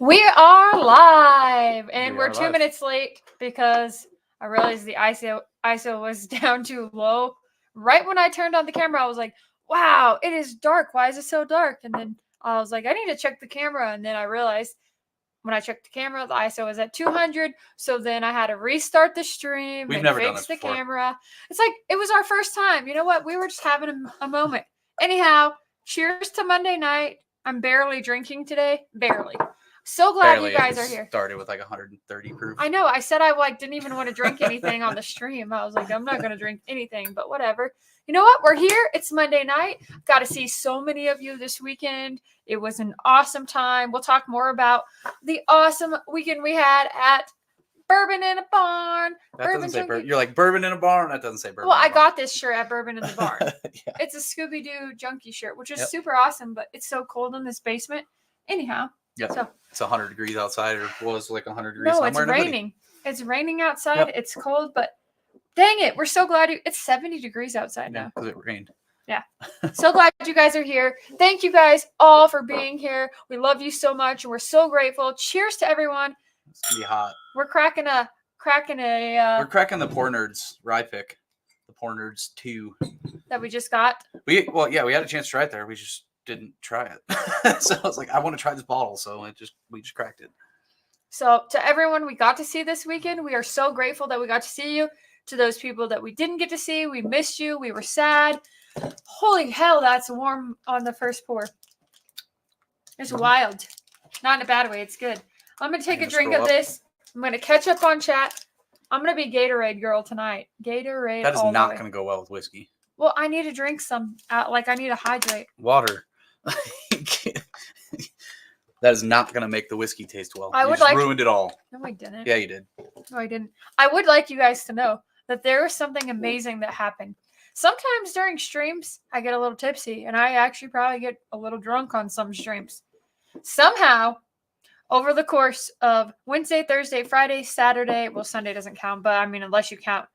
We are live, and we're 2 live. minutes late because I realized the ISO was down too low. Right when I turned on the camera, I was like, wow, it is dark. Why is it so dark? And then I was like, I need to check the camera. And then I realized when I checked the camera, the ISO was at 200. So then I had to restart the stream We've and never done fix this the before. camera. It's like, it was our first time. You know what? We were just having a moment. Anyhow, cheers to Monday night. I'm barely drinking today. Barely. So glad you guys are here. Started with like 130 proof. I know. I said I didn't even want to drink anything on the stream. I was like, I'm not going to drink anything, but whatever. You know what? We're here. It's Monday night. Got to see so many of you this weekend. It was an awesome time. We'll talk more about the awesome weekend we had at Bourbon in a Barn. That doesn't say bourbon. You're like bourbon in a barn. That doesn't say bourbon. Well, I got this shirt at Bourbon in the Barn. Yeah. It's a Scooby-Doo junkie shirt, which is super awesome, but it's so cold in this basement. Anyhow. Yeah. So, it's 100 degrees outside, or was like 100 degrees. No, it's raining. It's raining outside. Yep. It's cold, but dang it, we're so glad it's 70 degrees outside now. Because it rained. Yeah. So glad you guys are here. Thank you guys all for being here. We love you so much, and we're so grateful. Cheers to everyone. It's gonna be hot. We're cracking We're cracking the Poor Nerds rye pick. The Poor Nerds 2. That we just got. We had a chance to try it there. We just didn't try it. So I was like, I want to try this bottle. So we just cracked it. So to everyone we got to see this weekend, we are so grateful that we got to see you. To those people that we didn't get to see, we missed you. We were sad. Holy hell, that's warm on the first pour. It's wild. Not in a bad way. It's good. I'm going to take a drink of this. I'm going to catch up on chat. I'm going to be Gatorade girl tonight. Gatorade. That is not going to go well with whiskey. Well, I need to drink some. I need to hydrate. Water. That is not going to make the whiskey taste well. Ruined it all. No, I didn't. Yeah, you did. No, I didn't. I would like you guys to know that there was something amazing that happened. Sometimes during streams, I get a little tipsy, and I actually probably get a little drunk on some streams. Somehow, over the course of Wednesday, Thursday, Friday, Saturday, well, Sunday doesn't count, but I mean, unless you count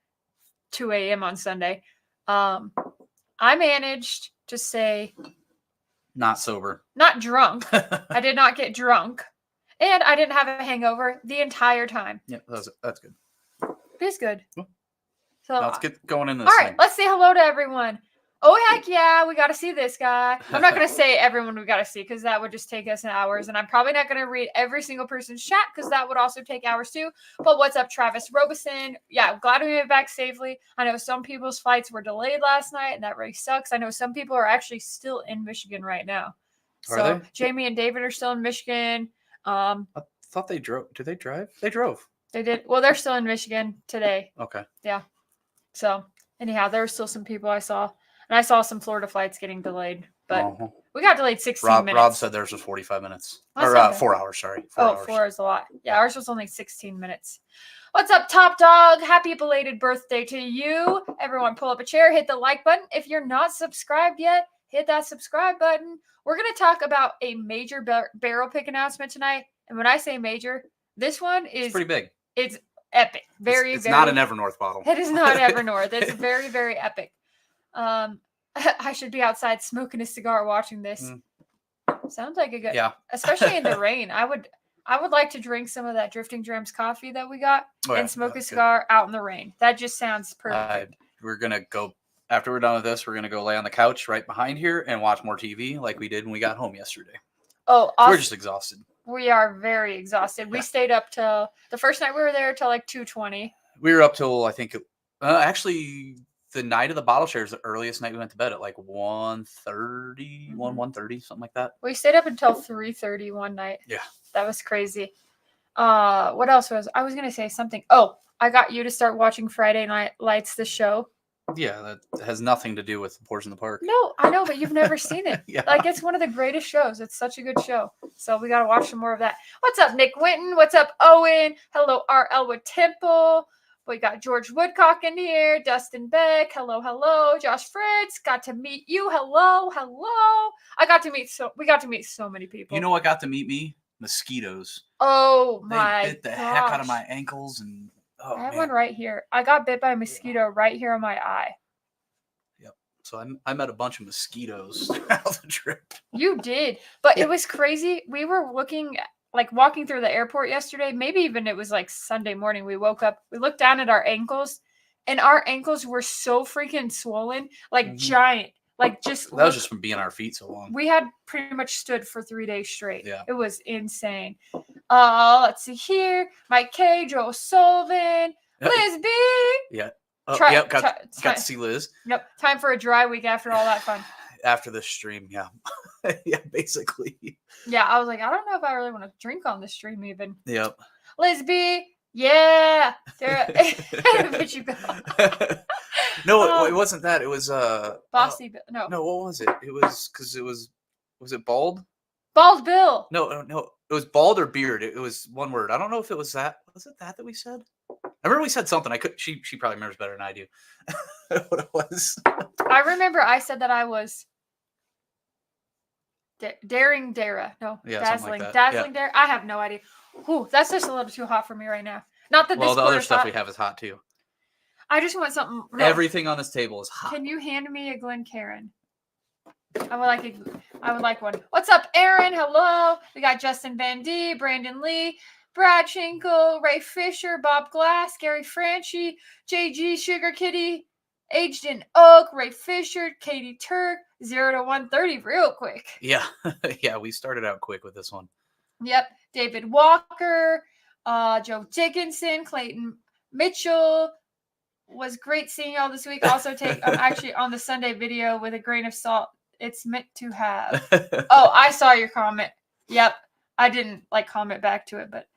2 a.m. on Sunday, I managed to say... Not sober. Not drunk. I did not get drunk. And I didn't have a hangover the entire time. Yeah, that's good. It is good. So let's get going into this. All right, let's say hello to everyone. Oh, heck yeah, we got to see this guy. I'm not going to say everyone we got to see because that would just take us hours. And I'm probably not going to read every single person's chat because that would also take hours too. But what's up, Travis Robeson? Yeah, glad we made it back safely. I know some people's flights were delayed last night, and that really sucks. I know some people are actually still in Michigan right now. So Jamie and David are still in Michigan. I thought they drove. Did they drive? They drove. They did. Well, they're still in Michigan today. Okay. Yeah. So anyhow, there were still some people I saw. And I saw some Florida flights getting delayed, but we got delayed 16 minutes. Rob said theirs was 45 minutes. Or 4 hours, sorry. 4 hours. 4 is a lot. Yeah, ours was only 16 minutes. What's up, Top Dog? Happy belated birthday to you. Everyone pull up a chair, hit the like button. If you're not subscribed yet, hit that subscribe button. We're going to talk about a major barrel pick announcement tonight. And when I say major, this one is... pretty big. It's epic. It's not an Evernorth bottle. It is not Evernorth. It's very, very epic. I should be outside smoking a cigar watching this. Sounds like a good, especially in the rain. I would like to drink some of that Drifting Drams coffee that we got and smoke a cigar out in the rain. That just sounds perfect. We're gonna go after we're done with this. We're gonna go lay on the couch right behind here and watch more TV like we did when we got home yesterday. Oh, awesome. We're just exhausted. We are very exhausted. We stayed up till the first night we were there till like 2:20. We were up till I think actually. The night of the bottle share is the earliest night we went to bed at like 1:30, 1:30, something like that. We stayed up until 3:30 one night. Yeah. That was crazy. What else I was going to say something. Oh, I got you to start watching Friday Night Lights, the show. Yeah, that has nothing to do with Boys in the Park. No, I know, but you've never seen it. Yeah. Like, it's one of the greatest shows. It's such a good show. So we got to watch some more of that. What's up, Nick Winton? What's up, Owen? Hello, R. Elwood Temple. We got George Woodcock in here, Dustin Beck, hello, Josh Fritz, got to meet you, hello. We got to meet so many people. You know what got to meet me? Mosquitoes. Oh my! They bit the heck out of my ankles, and I have one right here. I got bit by a mosquito right here on my eye. Yep. So I met a bunch of mosquitoes throughout the trip. You did, but it was crazy. We were looking like walking through the airport yesterday, maybe even it was like Sunday morning. We woke up, we looked down at our ankles, and our ankles were so freaking swollen, like giant. Like just that was just from being on our feet so long. We had pretty much stood for 3 days straight. Yeah. It was insane. Let's see here. Mike K, Joe Sullivan, Liz B. Yeah. Got to see Liz. Yep. Time for a dry week after all that fun. After the stream, yeah. Yeah, basically. Yeah, I was like, I don't know if I really want to drink on the stream even. Yep. Liz B. Yeah. But you go. No, it wasn't that. It was Bossy Bill. No, what was it? It was because it was it Bald? Bald Bill. No. It was Bald or Beard. It was one word. I don't know if it was that. Was it that we said? I remember we said something. She probably remembers better than I do. What it was. I remember I said that I was daring Dara. No, yeah, dazzling. Like dazzling Dara. I have no idea. Ooh, that's just a little too hot for me right now. Not that well, this the other stuff hot. we have is hot too. I just want something. No. Everything on this table is hot. Can you hand me a Glencairn? I would like one. What's up, Aaron? Hello. We got Justin Van D, Brandon Lee, Brad Schinkel, Ray Fisher, Bob Glass, Gary Franchi, JG Sugar Kitty, Aged in Oak, Ray Fisher, Katie Turk, 0 to 130 real quick. Yeah. Yeah, we started out quick with this one. Yep. David Walker, Joe Dickinson, Clayton Mitchell. Was great seeing y'all this week. Also take actually on the Sunday video with a grain of salt. It's meant to have. Oh, I saw your comment. Yep. I didn't comment back to it, but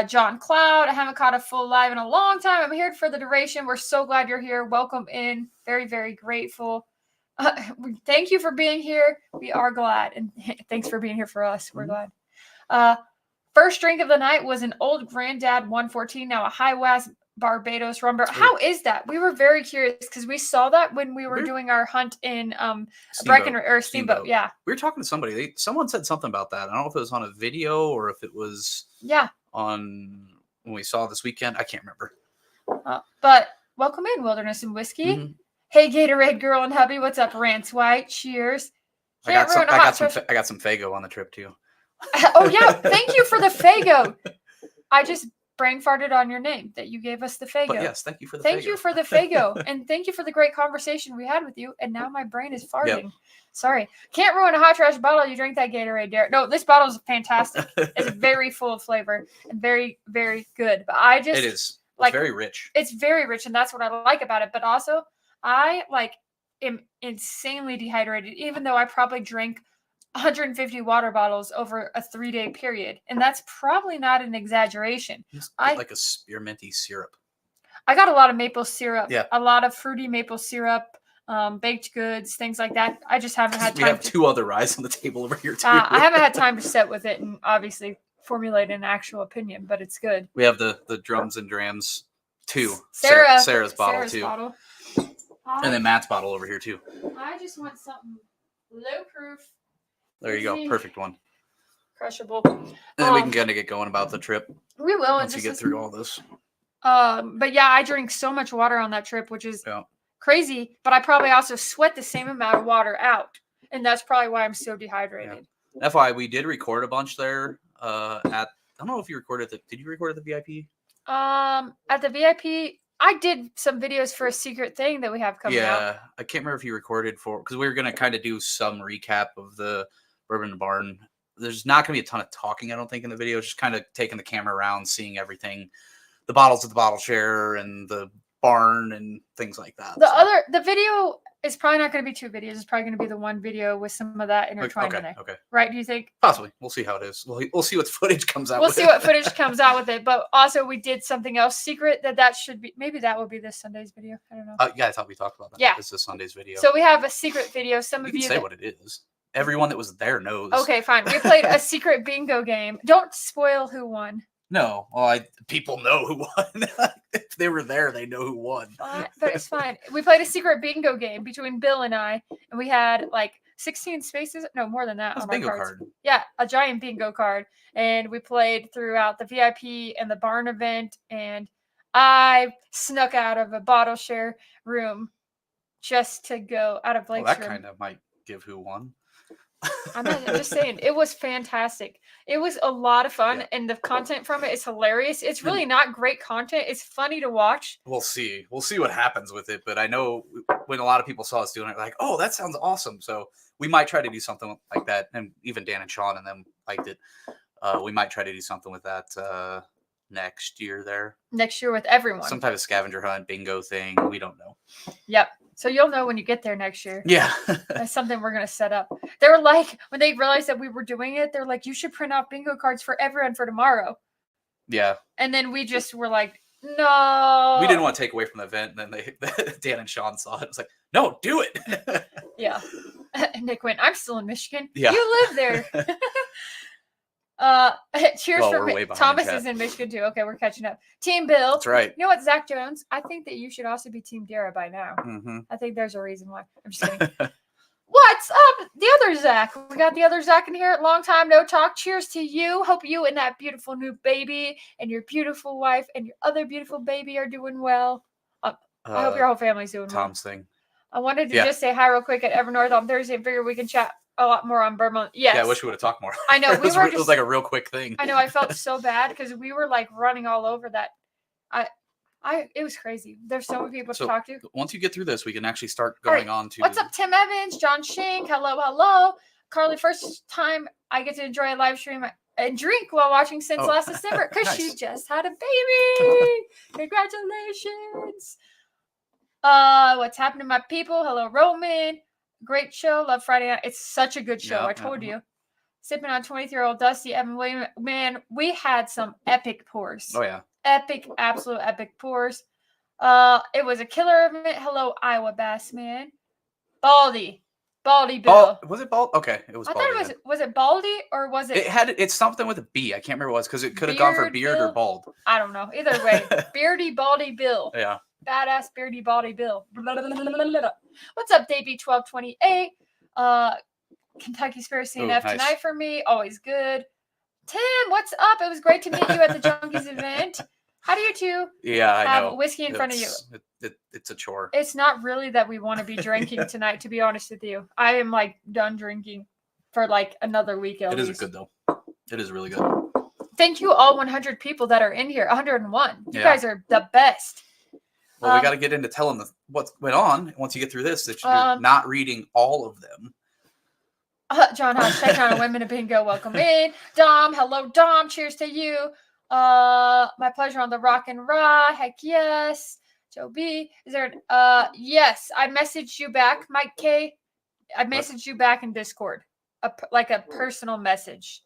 John Cloud, I haven't caught a full live in a long time. I'm here for the duration. We're so glad you're here. Welcome in. Very, very grateful. Thank you for being here. We are glad. And thanks for being here for us. We're glad. First drink of the night was an old Granddad 114, now a High West Barbados rum. How is that? We were very curious because we saw that when we were doing our hunt in Steamboat. Yeah, we were talking to somebody. Someone said something about that. I don't know if it was on a video or if it was on when we saw this weekend. I can't remember. But welcome in, Wilderness and Whiskey. Hey, Gatorade girl and hubby, what's up? Rance White, cheers. I got some Faygo on the trip too. Oh yeah, thank you for the Faygo. I just brain farted on your name that you gave us the Faygo. But yes, thank you for the Faygo. Thank you for the Faygo. And thank you for the great conversation we had with you. And now my brain is farting. Yep. Sorry. Can't ruin a hot trash bottle. You drink that Gatorade, Derek. No, this bottle is fantastic. It's very full of flavor and very, very good. But it is. It's very rich. It's very rich, and that's what I like about it. But also, I am insanely dehydrated, even though I probably drank 150 water bottles over a 3-day period. And that's probably not an exaggeration. Like a spearminty syrup. I got a lot of maple syrup. Yeah. A lot of fruity maple syrup, baked goods, things like that. I just haven't had time. We have 2 other ryes on the table over here, too. I haven't had time to sit with it and obviously formulate an actual opinion, but it's good. We have the drums and drams, too. Sarah's bottle, too. And then Matt's bottle over here, too. I just want something low proof. There you go. Perfect one. Crushable. And then we can kind of get going about the trip. We will. Once you get through all this. But yeah, I drink so much water on that trip, which is crazy. But I probably also sweat the same amount of water out. And that's probably why I'm so dehydrated. Yeah. FYI, we did record a bunch there I don't know if you recorded did you record at the VIP? At the VIP, I did some videos for a secret thing that we have coming out. Yeah, I can't remember if you recorded because we were going to kind of do some recap of the Bourbon Barn. There's not going to be a ton of talking, I don't think, in the video. Just kind of taking the camera around, seeing everything, the bottles at the bottle share and the barn and things like that. The video is probably not going to be 2 videos. It's probably going to be the 1 video with some of that intertwined in there. Okay. Right? Do you think? Possibly. We'll see how it is. We'll see what footage comes out with it. We'll see what footage comes out with it. But also, we did something else secret that should be. Maybe that will be this Sunday's video. I don't know. Yeah, I thought we talked about that. Yeah. This is Sunday's video. So we have a secret video. Some of you can say what it is. Everyone that was there knows. Okay, fine. We played a secret bingo game. Don't spoil who won. No. Well, people know who won. If they were there, they know who won. But it's fine. We played a secret bingo game between Bill and I, and we had 16 spaces. No, more than that. That's on a bingo card. Yeah, a giant bingo card. And we played throughout the VIP and the barn event, and I snuck out of a bottle share room just to go out of Blake's room. That kind of might give who won. I'm just saying, it was fantastic. It was a lot of fun, Yeah. and the content from it is hilarious. It's really not great content. It's funny to watch. We'll see. We'll see what happens with it. But I know when a lot of people saw us doing it, like, oh, that sounds awesome. So we might try to do something like that. And even Dan and Sean and them liked it. We might try to do something with that next year there. Next year with everyone. Some type of scavenger hunt, bingo thing. We don't know. Yep. So you'll know when you get there next year. Yeah. That's something we're going to set up. They were like, when they realized that we were doing it, they're like, you should print out bingo cards for everyone for tomorrow. Yeah. And then we just were like, no. We didn't want to take away from the event. And then Dan and Sean saw it. It was like, no, do it. Yeah. Nick went, I'm still in Michigan. Yeah. You live there. Cheers Well, for we're way behind Thomas the chat. is in Michigan too. Okay, we're catching up. Team Bill. That's right. You know what, Zach Jones? I think that you should also be Team Dara by now. Mm-hmm. I think there's a reason why. I'm just kidding. What's up? The other Zach. We got the other Zach in here. Long time no talk. Cheers to you. Hope you and that beautiful new baby and your beautiful wife and your other beautiful baby are doing well. I hope your whole family's doing well. Tom's thing. I wanted to just say hi real quick at Evernorth on Thursday and figure we can chat a lot more on Bourbon. Yes. Yeah, I wish we would have talked more. I know. It was like a real quick thing. I know. I felt so bad because we were like running all over that. It was crazy. There's so many people to talk to. Once you get through this, we can actually start going on to. What's up, Tim Evans, John Shank? Hello. Carly, first time I get to enjoy a live stream and drink while watching since last December because she just had a baby. Congratulations. What's happening, my people? Hello, Roman. Great show. Love Friday night. It's such a good show. I told you. Sipping on 23-year-old Dusty Evan William. Man, we had some epic pours. Oh, yeah. Epic, absolute epic pours. It was a killer event. Hello, Iowa Bass Man. Baldy Bill. Was it Bald? Okay, it was. I Baldy, thought it was it Baldy or was it? It's something with a B. I can't remember what it was because it could have gone for beard Bill? or bald. I don't know. Either way, Beardy Baldy Bill. Yeah. Badass Beardy Baldy Bill. What's up, Davey 1228? Kentucky Spirit CNF tonight for me. Always good. Tim, what's up? It was great to meet you at the Junkies event. How do you two have whiskey in front of you? It's a chore. It's not really that we want to be drinking tonight, to be honest with you. I am like done drinking for like another week at least. It is good though. It is really good. Thank you all 100 people that are in here. 101. You guys are the best. Well, we got to get into telling what went on once you get through this. That you're not reading all of them. John Hodge, check on Women of Bingo. Welcome in. Dom, hello, Dom. Cheers to you. My pleasure on the Rock and Raw. Heck yes. Joe B. Is there yes, I messaged you back, Mike K. I messaged you back in Discord. Like a personal message.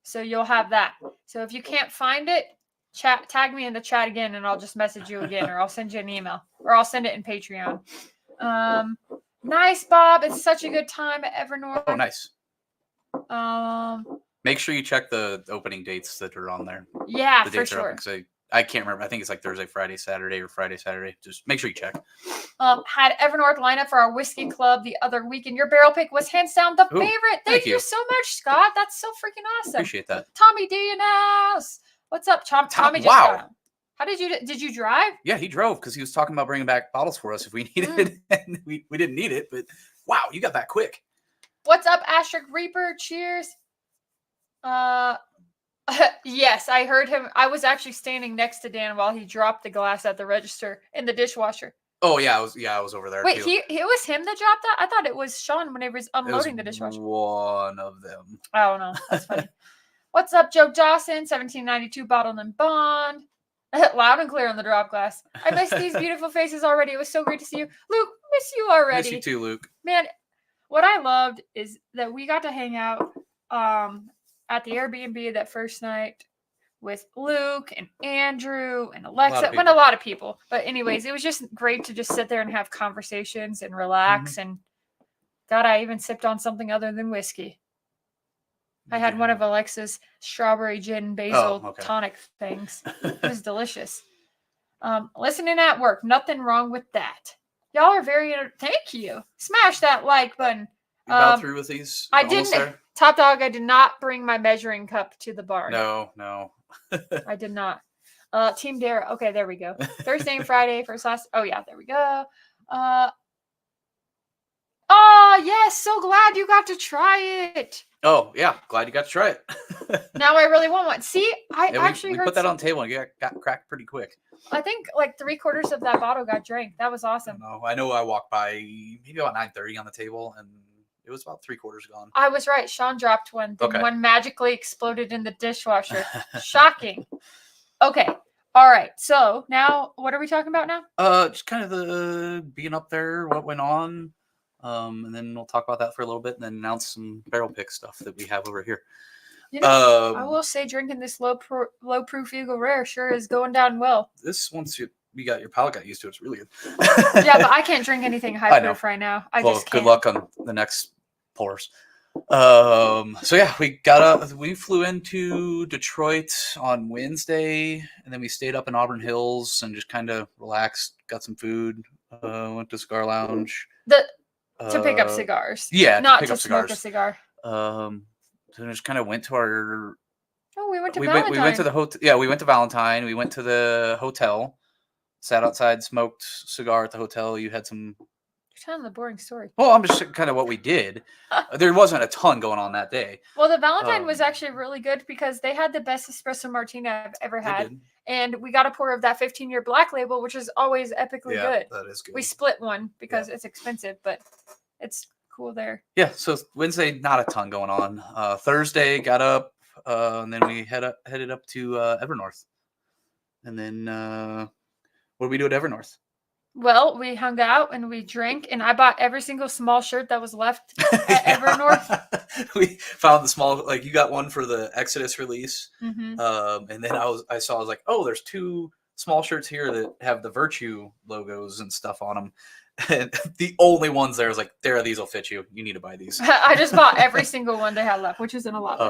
So you'll have that. So if you can't find it, tag me in the chat again and I'll just message you again, or I'll send you an email, or I'll send it in Patreon. Nice, Bob. It's such a good time at Evernorth. Oh, nice. Make sure you check the opening dates that are on there. Yeah, the for sure. I can't remember. I think it's like Thursday, Friday, Saturday, or Friday, Saturday. Just make sure you check. Had Evernorth lineup for our whiskey club the other week, and your barrel pick was hands down the favorite. Thank you so much, Scott. That's so freaking awesome. Appreciate that. Tommy D in house. What's up, Tommy? Just got on. How did you drive? Yeah, he drove because he was talking about bringing back bottles for us if we needed it, and we didn't need it. But wow, you got that quick. What's up, Asterisk Reaper? Cheers. Yes, I heard him. I was actually standing next to Dan while he dropped the glass at the register in the dishwasher. Oh yeah, I was over there. Wait, too. it was him that dropped that? I thought it was Sean when he was unloading the dishwasher. One of them. I don't know. That's funny. What's up, Joe Dawson? 1792 Bottled and Bond. Loud and clear on the drop glass. I missed these beautiful faces already. It was so great to see you. Luke, miss you already. Miss you too, Luke. Man, what I loved is that we got to hang out at the Airbnb that first night with Luke and Andrew and Alexa. A lot of people. But anyways, it was just great to just sit there and have conversations and relax. And God, I even sipped on something other than whiskey. I had one of Alexa's strawberry gin basil tonic things. It was delicious. Listening at work, nothing wrong with that. Y'all are very thank you. Smash that like button. You about through with these? I didn't. There? Top dog, I did not bring my measuring cup to the bar. No. I did not. Team Dara. Okay, there we go. Thursday and Friday first last. Oh yeah, there we go. Oh, yes. So glad you got to try it. Oh, yeah. Glad you got to try it. Now I really want one. See, I actually we heard put that on the table and got cracked pretty quick. I think like 3/4 of that bottle got drank. That was awesome. I know I walked by maybe about 9:30 on the table and it was about 3/4 gone. I was right. Sean dropped one. Then Okay. one magically exploded in the dishwasher. Shocking. Okay. All right. So now what are we talking about now? Just kind of the being up there, what went on. And then we'll talk about that for a little bit and then announce some barrel pick stuff that we have over here. You know, I will say drinking this low proof Eagle Rare sure is going down well. This, once you got your palate got used to it, it's really good. Yeah, but I can't drink anything high proof right now. I just can't. Good luck on the next pours. So yeah, we flew into Detroit on Wednesday and then we stayed up in Auburn Hills and just kind of relaxed, got some food, went to Cigar Lounge. To pick up cigars. Yeah, not to smoke a cigar. So we just kind of went to our. Oh, we went to Valentine. We went to the hotel. Yeah, we went to Valentine. We went to the hotel, sat outside, smoked cigar at the hotel. You had some. You're telling the boring story. Well, I'm just kind of what we did. There wasn't a ton going on that day. Well, the Valentine was actually really good because they had the best espresso martini I've ever had. And we got a pour of that 15-year black label, which is always epically good. That is good. We split one because it's expensive, but it's cool there. Yeah, so Wednesday, not a ton going on. Thursday, got up, and then we headed up to Evernorth. And then what did we do at Evernorth? Well, we hung out and we drank, and I bought every single small shirt that was left at Evernorth. We found the small, like you got one for the Exodus release, mm-hmm. And then I was like, oh, there's 2 small shirts here that have the Virtue logos and stuff on them. And the only ones there is like, these will fit you. You need to buy these. I just bought every single one they had left, which isn't a lot.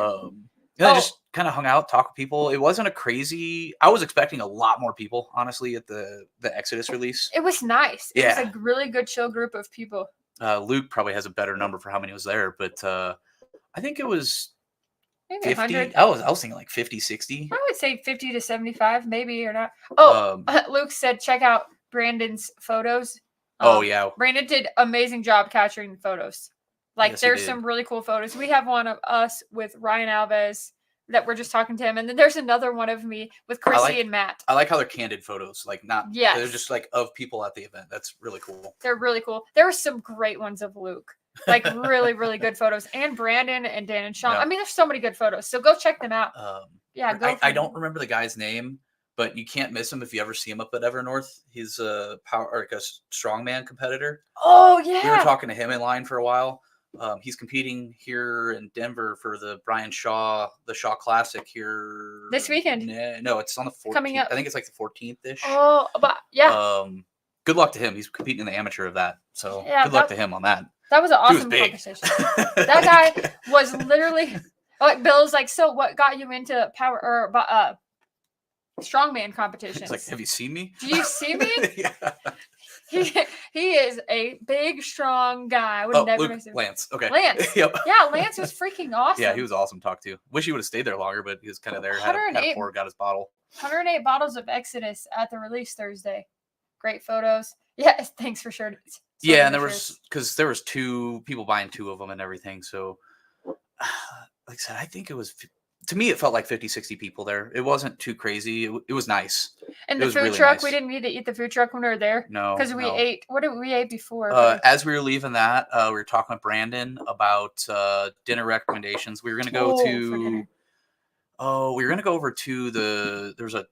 I just kind of hung out, talked with people. It wasn't a crazy. I was expecting a lot more people, honestly, at the Exodus release. It was nice. Yeah. It was a really good, chill group of people. Luke probably has a better number for how many was there, but I think it was maybe 50. 100. I was thinking like 50, 60. I would say 50 to 75, maybe or not. Oh, Luke said check out Brandon's photos. Yeah. Brandon did amazing job capturing the photos. Like, yes, there's some really cool photos. We have one of us with Ryan Alves that we're just talking to him. And then there's another one of me with Chrissy and Matt. I like how they're candid photos. Like, they're just like of people at the event. That's really cool. They're really cool. There were some great ones of Luke. Like, really, really good photos. And Brandon and Dan and Sean. Yeah. I mean, there's so many good photos. So go check them out. I don't remember the guy's name, but you can't miss him if you ever see him up at Evernorth. He's a strongman competitor. Oh, yeah. We were talking to him in line for a while. He's competing here in Denver for the Brian Shaw, the Shaw Classic here this weekend. No, it's on the 14th. Coming up. I think it's like the 14th-ish. Oh, but yeah. Good luck to him. He's competing in the amateur of that. So good luck to him on that. That was an awesome conversation. That guy was literally like Bill's like, so what got you into power or strongman competitions? He's like, have you seen me? Do you see me? Yeah. He is a big, strong guy. I would never miss him. Lance. Okay. Lance. Yep. Yeah, Lance was freaking awesome. Yeah, he was awesome to talk to. Wish he would have stayed there longer, but he was kind of there. Had a pour, got his bottle. 108 bottles of Exodus at the release Thursday. Great photos. Yeah, thanks for sure. Yeah, and there was 2 people buying 2 of them and everything. So, like I said, I think it was. To me, it felt like 50, 60 people there. It wasn't too crazy. It was nice. And the food truck, we didn't need to eat the food truck when we were there. No. Because we ate, what did we eat before? As we were leaving that, we were talking with Brandon about dinner recommendations. We were going to go we were going to go over to there's a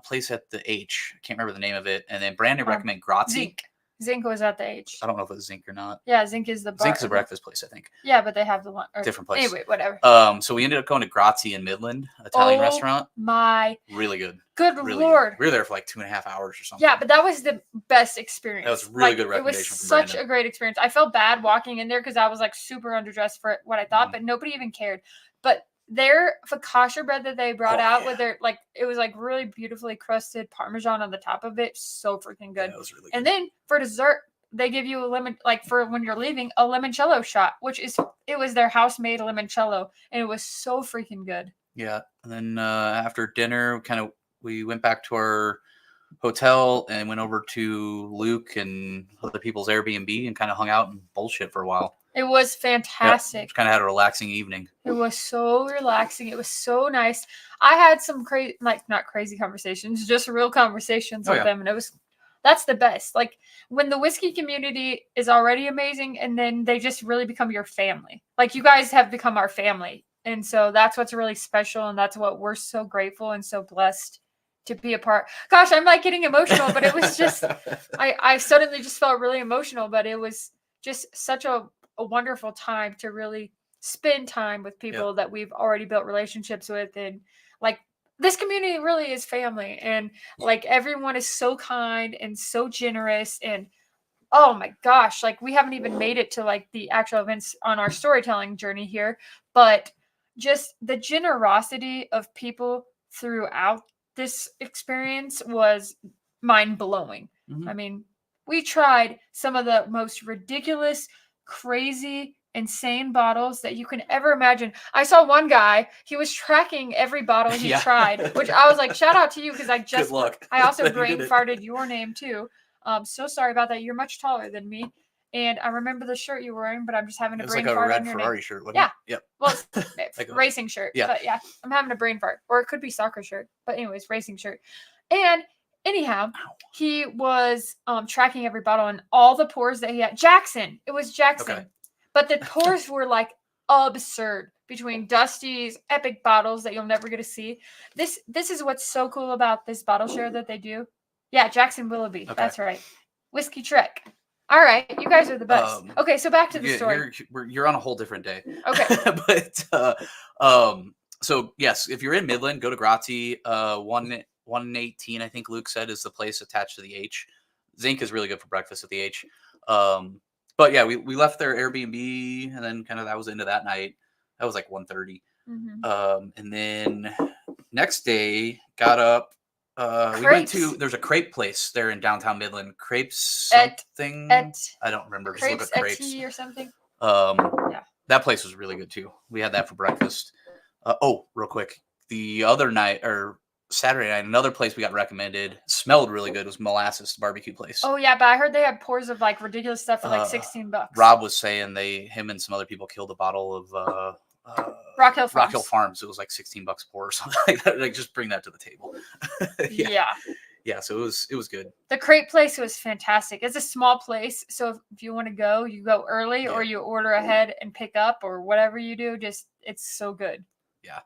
place at the H. I can't remember the name of it. And then Brandon recommended Grazie. Zinc was at the H. I don't know if it's Zinc or not. Yeah, Zinc is the bar. Zinc's a breakfast place, I think. Yeah, but they have the one. Different place. Anyway, whatever. So we ended up going to Grazie in Midland, Italian restaurant. Really good. Good really Lord. Good. We were there for like 2.5 hours or something. Yeah, but that was the best experience. That was really good recommendation. It was such a great experience. I felt bad walking in there because I was like super underdressed for what I thought, but nobody even cared. But their focaccia bread that they brought out with their, like, it was like really beautifully crusted Parmesan on the top of it. So freaking good. Yeah, it was really good. And then for dessert, they give you a lemon, like for when you're leaving, a limoncello shot, it was their house-made limoncello, and it was so freaking good. Yeah, and then after dinner, we went back to our hotel and went over to Luke and other people's Airbnb and kind of hung out and bullshit for a while. It was fantastic. Yep, kind of had a relaxing evening. It was so relaxing. It was so nice. I had some crazy, like not crazy conversations, just real conversations with them, and that's the best. Like when the whiskey community is already amazing, and then they just really become your family. Like you guys have become our family, and so that's what's really special, and that's what we're so grateful and so blessed to be a part. Gosh, I'm like getting emotional, but it was just I suddenly just felt really emotional, but it was just such a wonderful time to really spend time with people that we've already built relationships with, and like this community really is family, and like everyone is so kind and so generous, and oh my gosh, like we haven't even made it to like the actual events on our storytelling journey here, but just the generosity of people throughout this experience was mind-blowing. I mean, we tried some of the most ridiculous, crazy, insane bottles that you can ever imagine. I saw one guy, he was tracking every bottle he tried, which I was like, shout out to you, because I also brain farted your name too. So sorry about that. You're much taller than me. And I remember the shirt you were wearing, but I'm just having a brain fart on your Ferrari name. shirt, wasn't it? Yep. Well, it's racing shirt. Yeah. But yeah, I'm having a brain fart. Or it could be soccer shirt. But anyways, racing shirt. And anyhow, he was tracking every bottle and all the pours that he had. Jackson. It was Jackson. Okay. But the pours were like absurd between Dusty's epic bottles that you'll never get to see. This is what's so cool about this bottle share that they do. Yeah, Jackson Willoughby. Okay. That's right. Whiskey Trek. All right, you guys are the best. Okay, so back to the story. You're on a whole different day. Okay. But so yes, if you're in Midland, go to Grazi. 118, I think Luke said, is the place attached to the H. Zinc is really good for breakfast at the H. But yeah, we left their Airbnb, and then kind of that was into that night. That was like 1:30. And then next day, got up. We went to, there's a crepe place there in downtown Midland. Crepes something. I don't remember. Just look at crepes or something. That place was really good too. We had that for breakfast. Real quick. The other night, or Saturday night, another place we got recommended, smelled really good, was Molasses, the barbecue place. Oh yeah, but I heard they had pours of like ridiculous stuff for like $16. Rob was saying him and some other people killed a bottle of Rock Hill Farms. It was like $16 a pour or something like that. Like, just bring that to the table. Yeah. So it was good. The crepe place was fantastic. It's a small place, so if you want to go, you go early or you order ahead and pick up or whatever you do. Just it's so good. Yeah.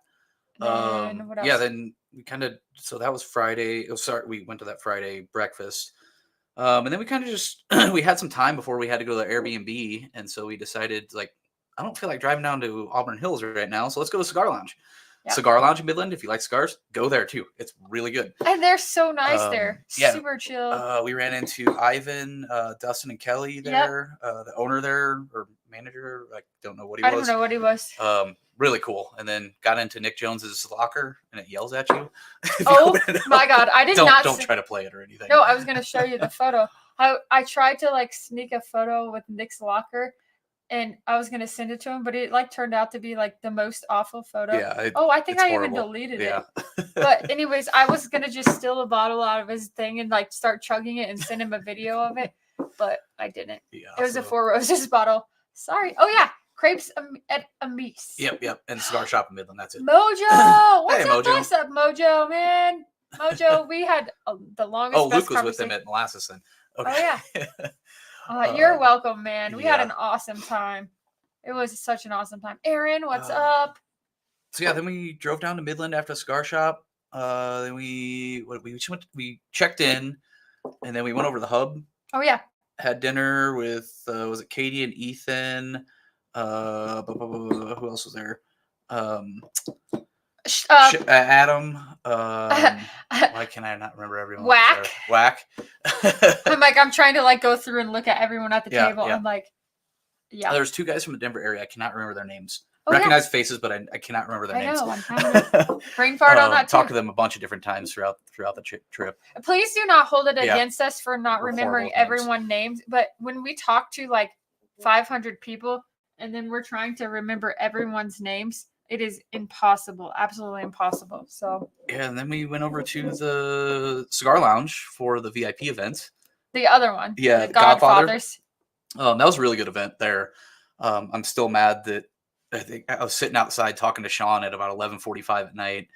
Then what else? Yeah. Then we kind of, so that was Friday. We went to that Friday breakfast. And then we kind of just we had some time before we had to go to the Airbnb, and so we decided, like, I don't feel like driving down to Auburn Hills right now, so let's go to Cigar Lounge. Yep. Cigar Lounge in Midland, if you like cigars, go there too. It's really good. And they're so nice there. Super chill. We ran into Ivan, Dustin, and Kelly there. The owner there, or manager, I don't know what he was. I don't know what he was. Really cool. And then got into Nick Jones's locker, and it yells at you. Oh my God. I did not. Don't try to play it or anything. No, I was going to show you the photo. I tried to like sneak a photo with Nick's locker, and I was going to send it to him, but it like turned out to be like the most awful photo. Yeah. I think I even deleted it. But anyways, I was going to just steal a bottle out of his thing and like start chugging it and send him a video of it, but I didn't. Yeah, it was a Four Roses bottle. Sorry. Oh yeah. Crepes at Amis. Yep. And cigar shop in Midland. That's it. Mojo. What's up? Mojo. What's up, Mojo, man? Mojo, we had the longest. Oh, Luke was with them at Molasses then. Okay. Oh yeah. You're welcome, man. We had an awesome time. It was such an awesome time. Aaron, what's up? So yeah, then we drove down to Midland after the cigar shop. Then we checked in, and then we went over to the hub. Oh yeah. Had dinner with was it Katie and Ethan? Who else was there? Adam. Why can I not remember everyone? Whack. I'm trying to like go through and look at everyone at the table. Yeah. I'm like, There's two guys from the Denver area. I cannot remember their names. Recognize faces, but I cannot remember their names. I know. I'm having brain fart on that too. Talked to them a bunch of different times throughout the trip. Please do not hold it against us for not remembering everyone's names. But when we talk to like 500 people, and then we're trying to remember everyone's names, It is impossible, absolutely impossible. So Yeah, and then we went over to the cigar lounge for the VIP event. the other one, Yeah, the Godfather. Godfathers. That was a really good event there. I'm still mad that I think I was sitting outside talking to Sean at about 11:45 at night,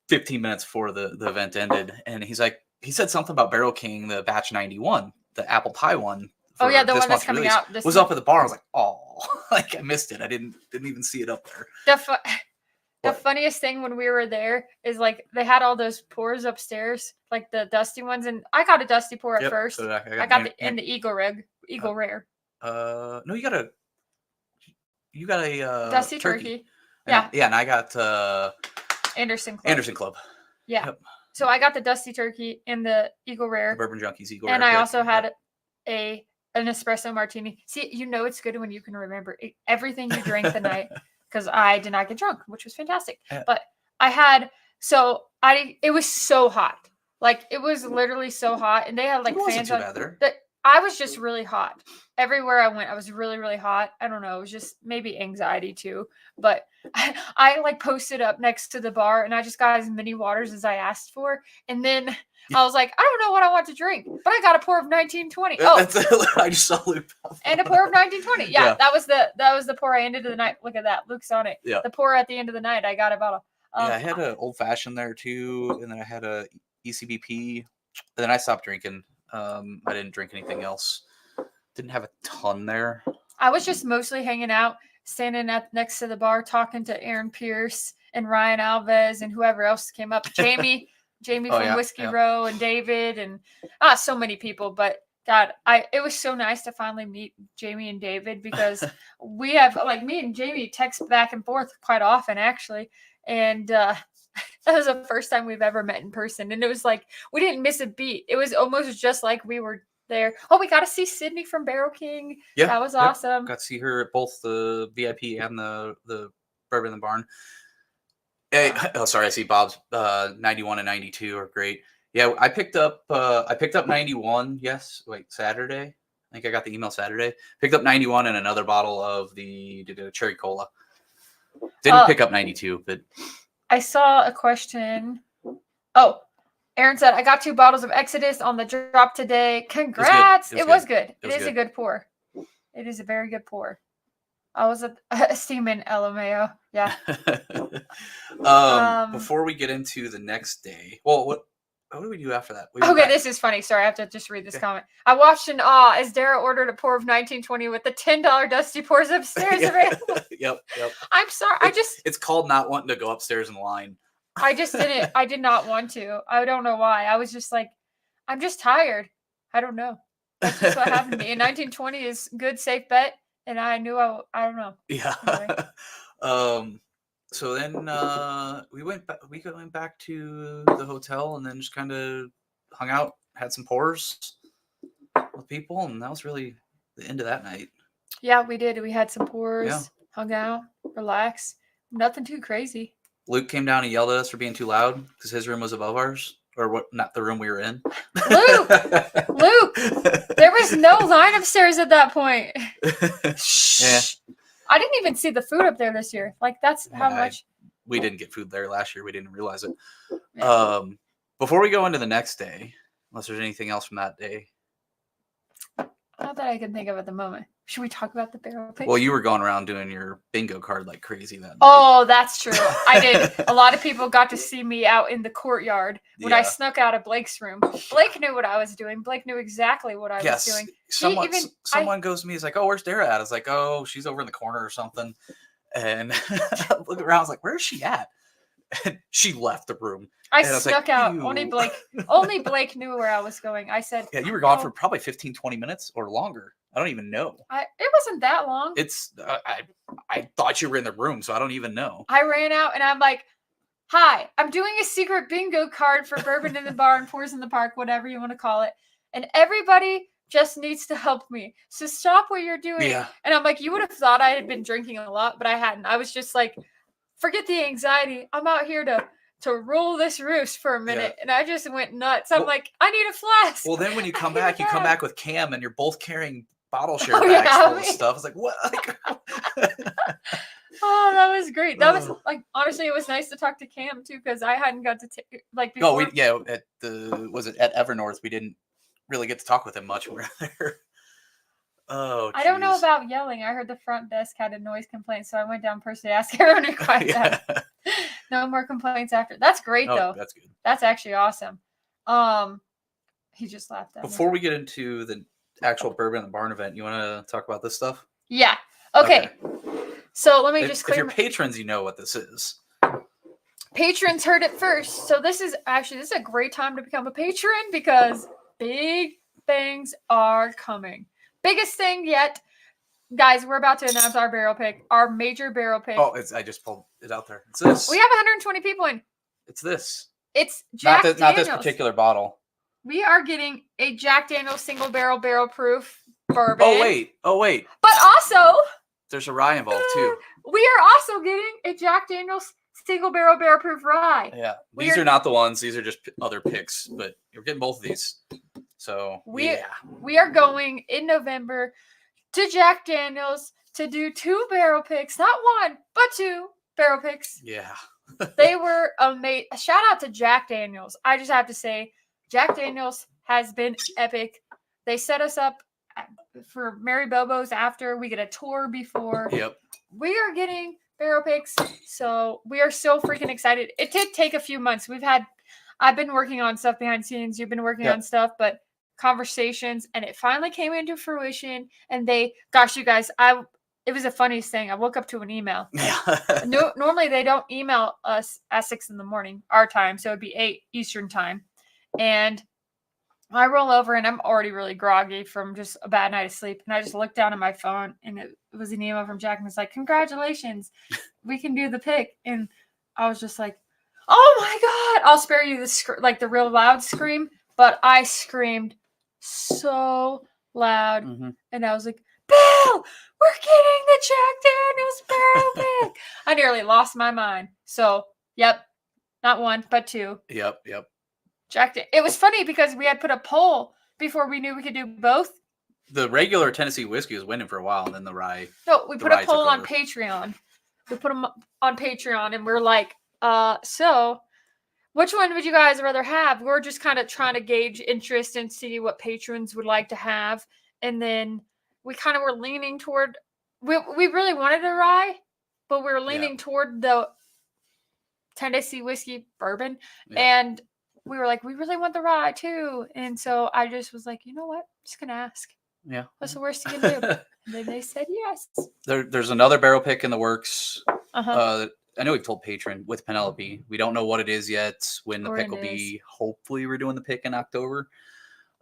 15 minutes before the event ended, and he said something about Barrel King, the batch 91, the apple pie one. Oh yeah, the this one that's month's coming release out. This was month. up at the bar. I was like, oh, like I missed it. I didn't even see it up there. The funniest thing when we were there is like they had all those pours upstairs, like the dusty ones, and I got a dusty pour at first. So I got the Eagle Rare. No, you got a dusty turkey. Yeah, and I got Anderson Club. Yeah. Yep. So I got the dusty turkey and the Eagle Rare. The Bourbon Junkies Eagle and Rare. And I also had an espresso martini. See, it's good when you can remember everything you drank the night, because I did not get drunk, which was fantastic. Yeah. But it was so hot. Like, it was literally so hot, and they had like fans on. I was just really hot. Everywhere I went, I was really, really hot. I don't know. It was just maybe anxiety too. But I like posted up next to the bar, and I just got as many waters as I asked for. And then I was like, I don't know what I want to drink, but I got a pour of 1920. I just saw Luke. And a pour of 1920. Yeah, that was the pour I ended the night. Look at that. Luke's on it. Yeah. The pour at the end of the night, I got about I had an old fashioned there too, and then I had a ECBP, and then I stopped drinking. I didn't drink anything else. Didn't have a ton there. I was just mostly hanging out, standing next to the bar, talking to Aaron Pierce and Ryan Alves and whoever else came up. Jamie from Whiskey Row, and David, and so many people. But God, it was so nice to finally meet Jamie and David, because we have, like, me and Jamie text back and forth quite often, actually. And that was the first time we've ever met in person. And it was like, we didn't miss a beat. It was almost just like we were there. Oh, we got to see Sydney from Barrel King. Yeah. That was awesome. Got to see her at both the VIP and the Bourbon in the Barn. Hey, I see Bob's 91 and 92 are great. Yeah, I picked up 91. Yes, Saturday. I think I got the email Saturday. Picked up 91 and another bottle of the cherry cola. Didn't pick up 92, but I saw a question. Oh, Aaron said, I got 2 bottles of Exodus on the drop today. Congrats. It was good. It is a good pour. It is a very good pour. I was a steaming LMAO. Yeah. Before we get into the next day, well, what do we do after that? This is funny. Sorry, I have to just read this comment. I watched in awe as Dara ordered a pour of 1920 with the $10 dusty pours upstairs available. Yep. I'm sorry. It's called not wanting to go upstairs in line. I just didn't. I did not want to. I don't know why. I was just like, I'm just tired. I don't know. That's just what happened to me. And 1920 is good, safe bet. And I knew I don't know. Yeah. Anyway. So then we went back to the hotel, and then just kind of hung out, had some pours with people, and that was really the end of that night. Yeah, we did. We had some pours, hung out, relaxed. Nothing too crazy. Luke came down and yelled at us for being too loud because his room was above ours, or what? Not the room we were in. Luke, there was no line upstairs at that point. Yeah. I didn't even see the food up there this year. Like, that's how much. We didn't get food there last year. We didn't realize it. Yeah. Before we go into the next day, unless there's anything else from that day. Not that I can think of at the moment. Should we talk about the barrel pick? Well, you were going around doing your bingo card like crazy that night. Oh, that's true. I did. A lot of people got to see me out in the courtyard when I snuck out of Blake's room. Blake knew what I was doing. Blake knew exactly what I was doing. Someone goes to me, he's like, oh, where's Dara at? I was like, oh, she's over in the corner or something. And I look around, I was like, where is she at? And she left the room. I snuck out. Only Blake knew where I was going. I said, yeah, you were gone for probably 15, 20 minutes or longer. I don't even know. It wasn't that long. It's I thought you were in the room, so I don't even know. I ran out and I'm like, hi, I'm doing a secret bingo card for Bourbon in the Bar and Pours in the Park, whatever you want to call it. And everybody just needs to help me. So stop what you're doing. Yeah. And I'm like, you would have thought I had been drinking a lot, but I hadn't. I was just like, forget the anxiety. I'm out here to rule this roost for a minute. Yeah. And I just went nuts. I'm like, I need a flask. Well, then when you come back with Cam and you're both carrying bottle share Oh, bags yeah, full of stuff. I was like, what? Oh, that was great. That was like, honestly, it was nice to talk to Cam too, because I hadn't got to like before. at at Evernorth, we didn't really get to talk with him much. We were there. Oh, I don't know geez. about yelling. I heard the front desk had a noise complaint, so I went down personally to ask everyone to quiet down. No more complaints after. That's great though. That's good. That's actually awesome. He just laughed at me. Before we get into the actual Bourbon in the Barn event, you want to talk about this stuff? Yeah. Okay. So let me just clear. If you're patrons, you know what this is. Patrons heard it first. So this is a great time to become a patron because big things are coming. Biggest thing yet, guys. We're about to announce our barrel pick, our major barrel pick. Oh, I just pulled it out there. It's this. We have 120 people in. It's this. It's Jack Daniels. Not this particular bottle. We are getting a Jack Daniels single barrel proof bourbon. Oh wait. But also, there's a rye involved too. We are also getting a Jack Daniels single barrel proof rye. Yeah, these are not the ones. These are just other picks, but you're getting both of these. So we are going in November to Jack Daniels to do 2 barrel picks, not 1, but 2 barrel picks. Yeah. They were amazing. Shout out to Jack Daniels. I just have to say, Jack Daniels has been epic. They set us up for Mary Bobo's after. We get a tour before. Yep. We are getting barrel picks, so we are so freaking excited. It did take a few months. I've been working on stuff behind scenes. You've been working on stuff, but conversations, and it finally came into fruition. And you guys, it was the funniest thing. I woke up to an email. No, normally they don't email us at 6 a.m, our time, so it'd be 8 Eastern time. And I roll over and I'm already really groggy from just a bad night of sleep. And I just looked down at my phone and it was an email from Jack and it's like, congratulations, we can do the pick. And I was just like, oh my God, I'll spare you the real loud scream. But I screamed so loud. Mm-hmm. And I was like, Bill, we're getting the Jack Daniels barrel pick. I nearly lost my mind. So, yep, not 1, but 2. Yep. It was funny because we had put a poll before we knew we could do both. The regular Tennessee whiskey was winning for a while, and then the rye. No, we put a poll on Patreon. We put them on Patreon, and we're like, so which one would you guys rather have? We're just kind of trying to gauge interest and see what patrons would like to have. And then we kind of were leaning toward, we really wanted a rye, but we were leaning toward the Tennessee whiskey bourbon. Yeah. And we were like, we really want the rye too. And so I just was like, you know what? I'm just going to ask. Yeah. What's the worst you can do? And then they said yes. There's another barrel pick in the works. I know we've told Patron with Penelope. We don't know what it is yet, when the pick will be. Hopefully we're doing the pick in October.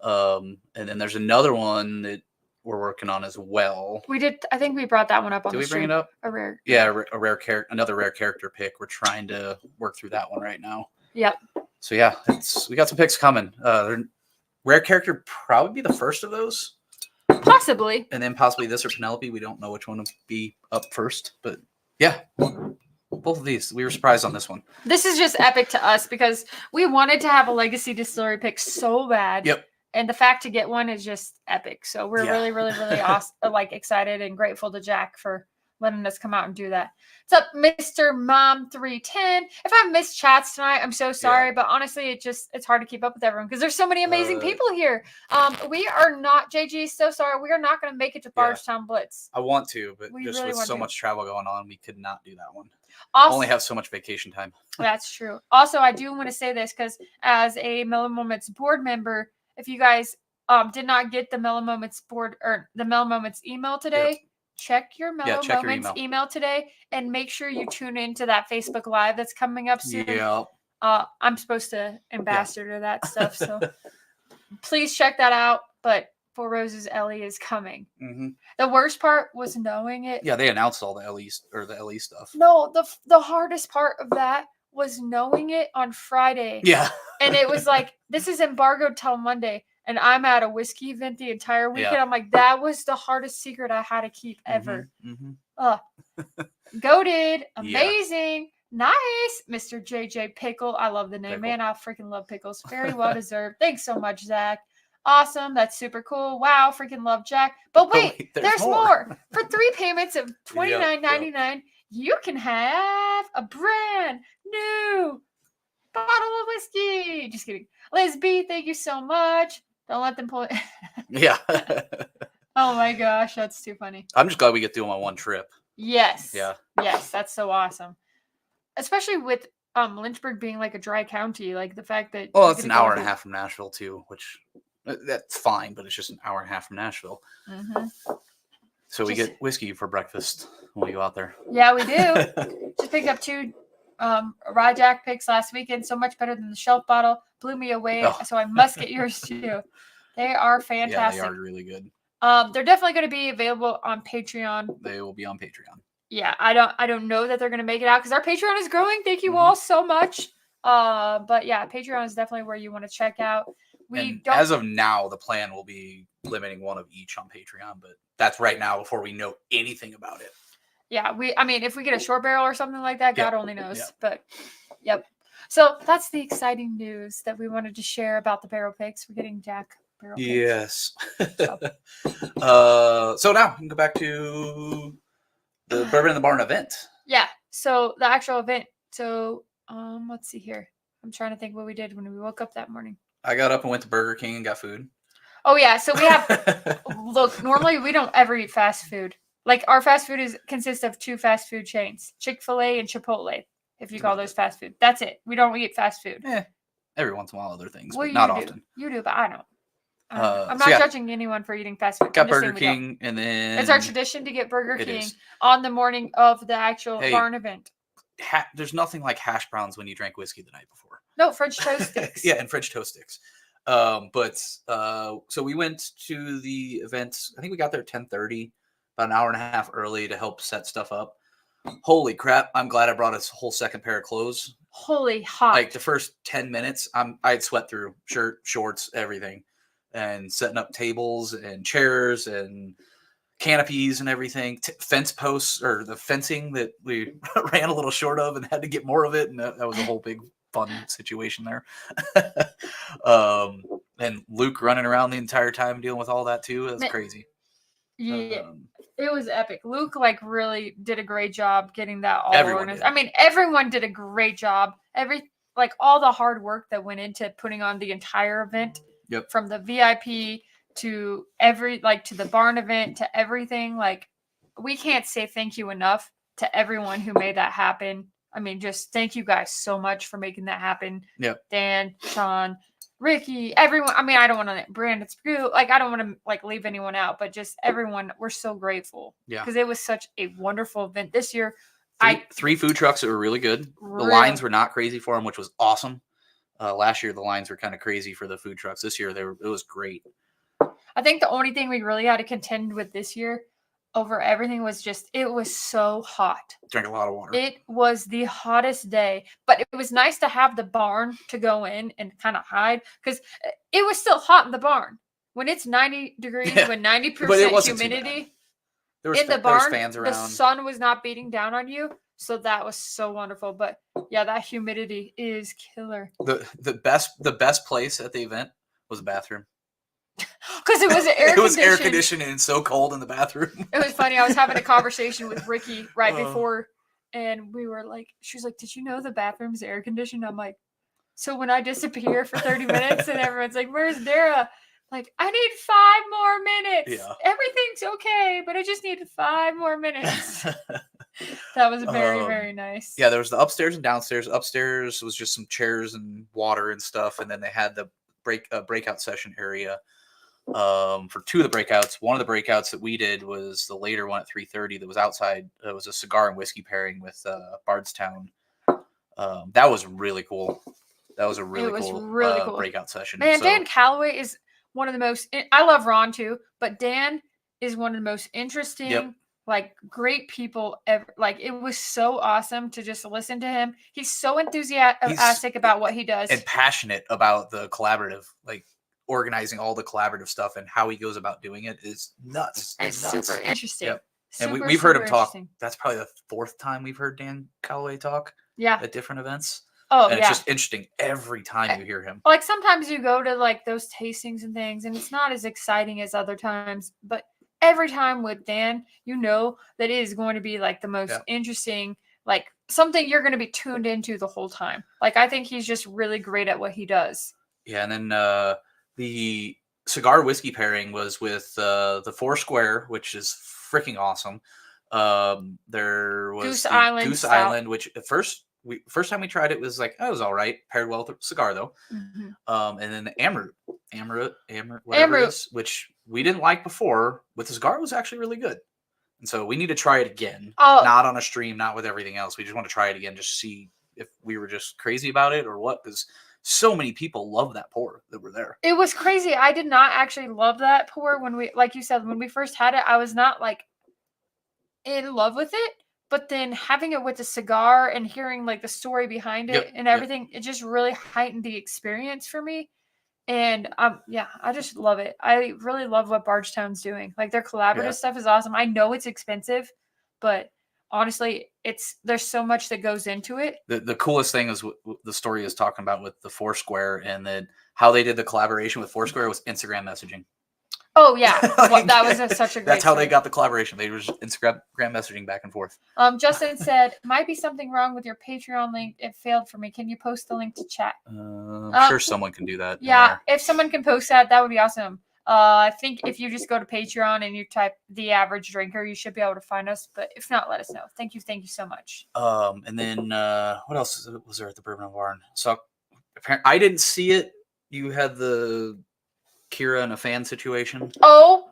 And then there's another one that we're working on as well. We did. I think we brought that one up on the stream. Did we bring it up? Another rare character pick. We're trying to work through that one right now. Yep. So yeah, we got some picks coming. Rare character probably be the first of those. Possibly. And then possibly this or Penelope. We don't know which one will be up first, but yeah, both of these. We were surprised on this one. This is just epic to us because we wanted to have a legacy distillery pick so bad. Yep. And the fact to get one is just epic. So we're really, really, really awesome, excited and grateful to Jack for letting us come out and do that. What's up, Mr. Mom 310? If I missed chats tonight, I'm so sorry, but honestly, it's hard to keep up with everyone because there's so many amazing people here. We are not, JG, so sorry, we are not going to make it to Bardstown Blitz. I want to, but just really with so much travel going on, we could not do that one. Also, only have so much vacation time. That's true. Also, I do want to say this because as a Mellow Moments board member, if you guys did not get the Mellow Moments board or the Mellow Moments email today, check your Mellow Moments email today and make sure you tune into that Facebook Live that's coming up soon. Yeah. I'm supposed to ambassador that stuff, so please check that out. But Four Roses Ellie is coming. Mm-hmm. The worst part was knowing it. Yeah, they announced all the LE stuff. No, the hardest part of that was knowing it on Friday. Yeah. And it was like, this is embargoed till Monday. And I'm at a whiskey event the entire weekend. Yeah. I'm like, that was the hardest secret I had to keep ever. Goated. Amazing. Nice. Mr. JJ Pickle. I love the name. Pickle. Man, I freaking love pickles. Very well deserved. Thanks so much, Zach. Awesome. That's super cool. Wow. Freaking love Jack. But wait, there's more. For 3 payments of $29.99, you can have a brand new bottle of whiskey. Just kidding. Liz B, thank you so much. Don't let them pull it. Yeah. Oh my gosh, that's too funny. I'm just glad we get to do them on one trip. Yes. Yeah. Yes, that's so awesome. Especially with Lynchburg being like a dry county, like the fact that it's an hour and a half from Nashville too, which that's fine, but it's just an hour and a half from Nashville. Mm-hmm. So we get whiskey for breakfast when we go out there. Yeah, we do. Just picked up 2 Rye Jack picks last weekend. So much better than the shelf bottle. Blew me away. So I must get yours too. They are fantastic. Yeah, they are really good. They're definitely going to be available on Patreon. They will be on Patreon. Yeah, I don't know that they're going to make it out because our Patreon is growing. Thank you all so much. But yeah, Patreon is definitely where you want to check out. As of now, the plan will be limiting one of each on Patreon, but that's right now before we know anything about it. Yeah, I mean, if we get a short barrel or something like that, God only knows. But yep. So that's the exciting news that we wanted to share about the barrel picks. We're getting Jack barrel picks. Yes. So now we can go back to the Bourbon in the Barn event. Yeah. So the actual event. So let's see here. I'm trying to think what we did when we woke up that morning. I got up and went to Burger King and got food. Oh yeah. So we have look, normally we don't ever eat fast food. Like our fast food consists of 2 fast food chains, Chick-fil-A and Chipotle, if you call those fast food. That's it. We don't eat fast food. Every once in a while other things, well, but not often. You do, but I don't. I'm not judging anyone for eating fast food. Got Burger King, and then it's our tradition to get Burger King on the morning of the actual barn event. There's nothing like hash browns when you drank whiskey the night before. No, French toast sticks. Yeah, and French toast sticks. So we went to the event. I think we got there at 10:30, about an hour and a half early to help set stuff up. Holy crap! I'm glad I brought a whole second pair of clothes. Holy hot! Like the first 10 minutes, I had sweat through shirt, shorts, everything, and setting up tables and chairs and canopies and everything. Fence posts or the fencing that we ran a little short of and had to get more of it, and that was a whole big fun situation there. And Luke running around the entire time dealing with all that too. That's crazy. Yeah, it was epic. Luke really did a great job getting that all organized. Did. I mean, everyone did a great job. All the hard work that went into putting on the entire event. Yep. From the VIP to to the barn event to everything. We can't say thank you enough to everyone who made that happen. I mean, just thank you guys so much for making that happen. Yep. Dan, Sean, Ricky, everyone. I mean, I don't want to Brandon Screw. I don't want to leave anyone out, but just everyone. We're so grateful. Yeah. Because it was such a wonderful event this year. Three food trucks that were really good. The lines were not crazy for them, which was awesome. Last year the lines were kind of crazy for the food trucks. This year it was great. I think the only thing we really had to contend with this year over everything was it was so hot. Drank a lot of water. It was the hottest day, but it was nice to have the barn to go in and kind of hide because it was still hot in the barn. When it's 90 degrees, with 90% humidity in the barn, fans around. The sun was not beating down on you. So that was so wonderful. But yeah, that humidity is killer. The best place at the event was the bathroom. Because it was It was air conditioned and so cold in the bathroom. It was funny. I was having a conversation with Ricky right before, and we were she was like, "Did you know the bathroom's air conditioned?" I'm like, "So when I disappear for 30 minutes and everyone's like, where's Dara?" I need 5 more minutes. Yeah. Everything's okay, but I just need 5 more minutes. That was very, very nice. Yeah, there was the upstairs and downstairs. Upstairs was just some chairs and water and stuff, and then they had the breakout session area for 2 of the breakouts. One of the breakouts that we did was the later one at 3:30 that was outside. It was a cigar and whiskey pairing with Bardstown. That was really cool. That was a really cool breakout session. Man, Dan Calloway is one of the most. I love Ron too, but Dan is one of the most interesting, great people ever. It was so awesome to just listen to him. He's so enthusiastic about what he does and passionate about the collaborative, organizing all the collaborative stuff and how he goes about doing it is nuts. It's super interesting. Yep. And we've heard him talk. That's probably the 4th time we've heard Dan Calloway talk. Yeah. At different events. Oh, and yeah. it's just interesting every time you hear him. Like sometimes you go to like those tastings and things, and it's not as exciting as other times. But every time with Dan, you know that it is going to be like the most interesting, like something you're going to be tuned into the whole time. Like I think he's just really great at what he does. Yeah, and then the cigar whiskey pairing was with the Four Square, which is freaking awesome. There was Goose the Island Goose Stout. Island, which at first time we tried it was like, oh, it was all right, paired well with the cigar though. Mm-hmm. And then the Amrut, whatever it is, which we didn't like before, with the cigar was actually really good. And so we need to try it again. Oh. Not on a stream, not with everything else. We just want to try it again, just see if we were just crazy about it or what, because so many people love that pour that were there. It was crazy. I did not actually love that pour when we, like you said, when we first had it, I was not like in love with it. But then having it with the cigar and hearing like the story behind it and everything, it just really heightened the experience for me. And yeah, I just love it. I really love what Bardstown's doing. Like their collaborative stuff is awesome. I know it's expensive, but honestly, there's so much that goes into it. The coolest thing is the story is talking about with the Foursquare, and then how they did the collaboration with Foursquare was Instagram messaging. Oh yeah, well, that was such a great. That's how story. they got the collaboration. They were just Instagram messaging back and forth. Justin said, "Might be something wrong with your Patreon link. It failed for me. Can you post the link to chat?" I'm sure someone can do that. Yeah, if someone can post that, that would be awesome. I think if you just go to Patreon and you type The Average Drinker, you should be able to find us. But if not, let us know. Thank you so much. And then what else was there at the Bourbon Barn? So apparently, I didn't see it. You had the Kira and a fan situation. Oh,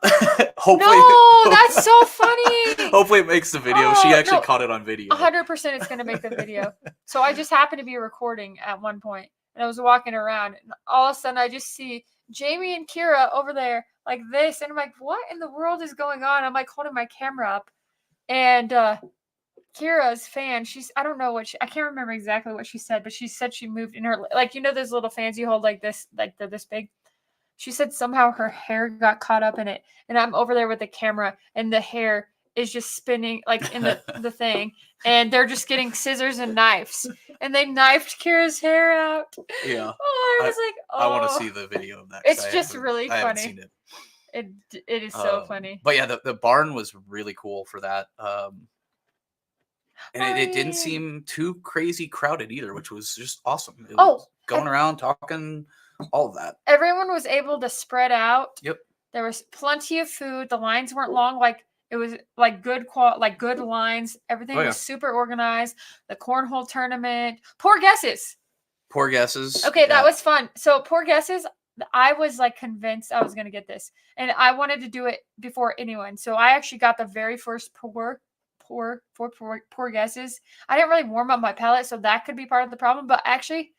hopefully, no, that's so funny. Hopefully, it makes the video. She actually caught it on video. 100%, it's gonna make the video. So I just happened to be recording at one point, and I was walking around, and all of a sudden I just see Jamie and Kira over there like this, and I'm like, what in the world is going on? I'm like holding my camera up, and Kira's fan, I don't know I can't remember exactly what she said, but she said she moved in her, like, you know those little fans you hold like this, like they're this big. She said somehow her hair got caught up in it, and I'm over there with the camera, and the hair is just spinning like in the thing, and they're just getting scissors and knives, and they knifed Kira's hair out. Yeah. Oh, I was like, oh. I want to see the video of that. It's just really funny. I haven't seen it. It is so funny. But yeah, the barn was really cool for that. And it didn't seem too crazy crowded either, which was just awesome. It was going around talking, all of that. Everyone was able to spread out. Yep. There was plenty of food. The lines weren't long. Like it was like good lines. Everything was super organized. The cornhole tournament. Poor guesses. Okay, that was fun. So poor guesses. I was like convinced I was gonna get this, and I wanted to do it before anyone. So I actually got the very first poor guesses. I didn't really warm up my palate, so that could be part of the problem. But actually,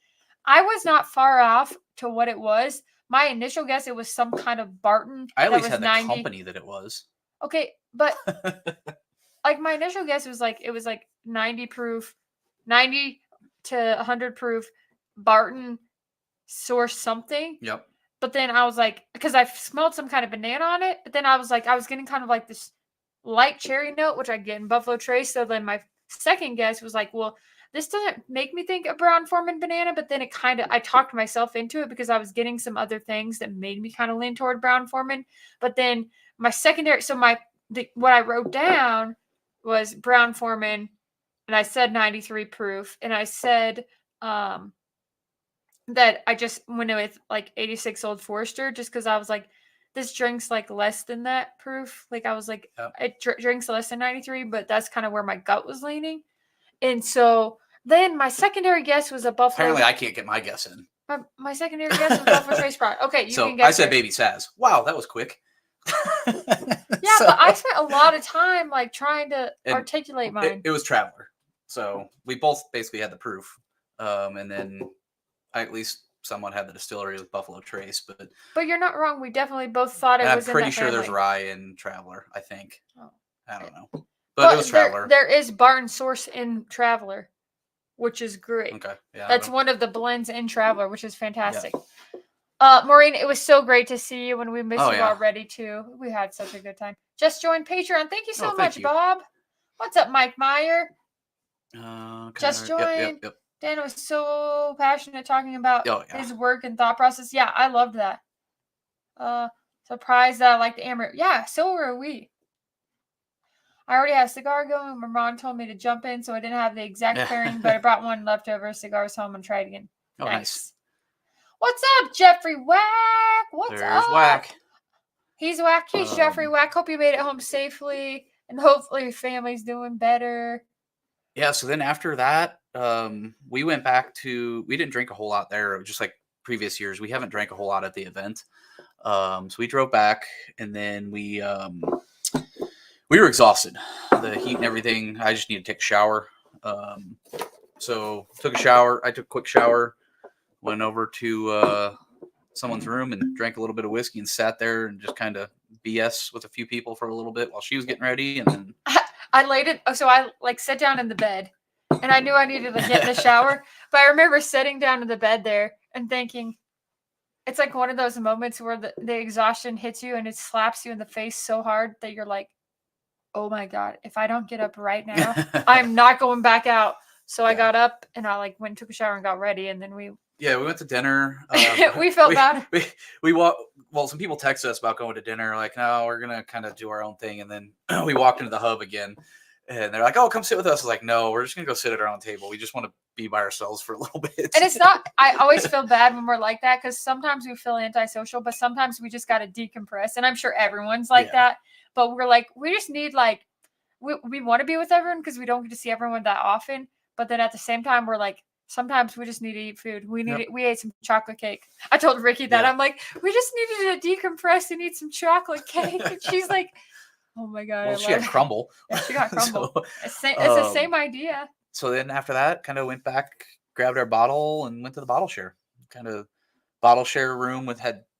I was not far off to what it was. My initial guess, it was some kind of Barton. I at least had the company that it was. Okay, but like my initial guess was like it was like 90 proof, 90 to 100 proof Barton source something. Yep. But then I was like, because I smelled some kind of banana on it. But then I was like, I was getting kind of like this light cherry note, which I get in Buffalo Trace. So then my second guess was like, well, this doesn't make me think of Brown-Forman banana, but then I talked myself into it because I was getting some other things that made me kind of lean toward Brown-Forman. But then my secondary, so what I wrote down was Brown-Forman, and I said 93 proof, and I said that I just went with like 86 Old Forester just because I was like, this drinks like less than that proof. Like I was like, it drinks less than 93, but that's kind of where my gut was leaning. And so then my secondary guess was a Buffalo. Apparently I can't get my guess in. My secondary guess was Buffalo Trace Pride. Okay, you can guess. I said Baby Saz. Wow, that was quick. Yeah, but I spent a lot of time like trying to articulate mine. It was Traveler. So we both basically had the proof. And then I at least someone had the distillery with Buffalo Trace, but you're not wrong. We definitely both thought it was. I'm pretty sure there's rye in Traveler. I think. Oh. I don't know, but it was Traveler. There is Barton Source in Traveler, which is great. Okay, yeah, that's one of the blends in Traveler, which is fantastic. Yeah. Maureen, it was so great to see you when we missed you already too. We had such a good time. Just joined Patreon. Thank you so much, Bob. What's up, Mike Meyer? Just joined. Yep. Dan was so passionate talking about Oh, yeah. his work and thought process. Yeah, I loved that. Surprised that I liked the Amber. Yeah, so were we. I already had a cigar going. My mom told me to jump in, so I didn't have the exact pairing, but I brought one leftover cigars home and tried again. Oh, nice. What's up, Jeffrey Wack? What's There's up? Whack. He's Wack. He's Jeffrey Wack. Hope you made it home safely, and hopefully your family's doing better. Yeah, so then after that, we went back to, we didn't drink a whole lot there, just like previous years. We haven't drank a whole lot at the event. So we drove back, and then we were exhausted. The heat and everything. I just needed to take a shower. So took a shower. I took a quick shower, went over to someone's room and drank a little bit of whiskey and sat there and just kind of BS with a few people for a little bit while she was getting ready, and then I laid it. So I like sat down in the bed, and I knew I needed to get in the shower. But I remember sitting down in the bed there and thinking, it's like one of those moments where the exhaustion hits you and it slaps you in the face so hard that you're like, oh my God, if I don't get up right now, I'm not going back out. So I got up and I like went and took a shower and got ready, and then we went to dinner. We felt bad. We well, some people texted us about going to dinner, like, no, we're gonna kind of do our own thing, and then we walked into the hub again, and they're like, oh, come sit with us. I was like, no, we're just gonna go sit at our own table. We just want to be by ourselves for a little bit. And it's not. I always feel bad when we're like that, because sometimes we feel antisocial, but sometimes we just got to decompress. And I'm sure everyone's like that. But we're like, we just need like, we want to be with everyone because we don't get to see everyone that often. But then at the same time, we're like, sometimes we just need to eat food. We ate some chocolate cake. I told Ricky that. I'm like, we just needed to decompress and eat some chocolate cake. And she's like, oh my God. Well, she had crumble. Yeah, she got crumble. So, it's the same idea. So then after that, kind of went back, grabbed our bottle, and went to the bottle share. Kind of bottle share room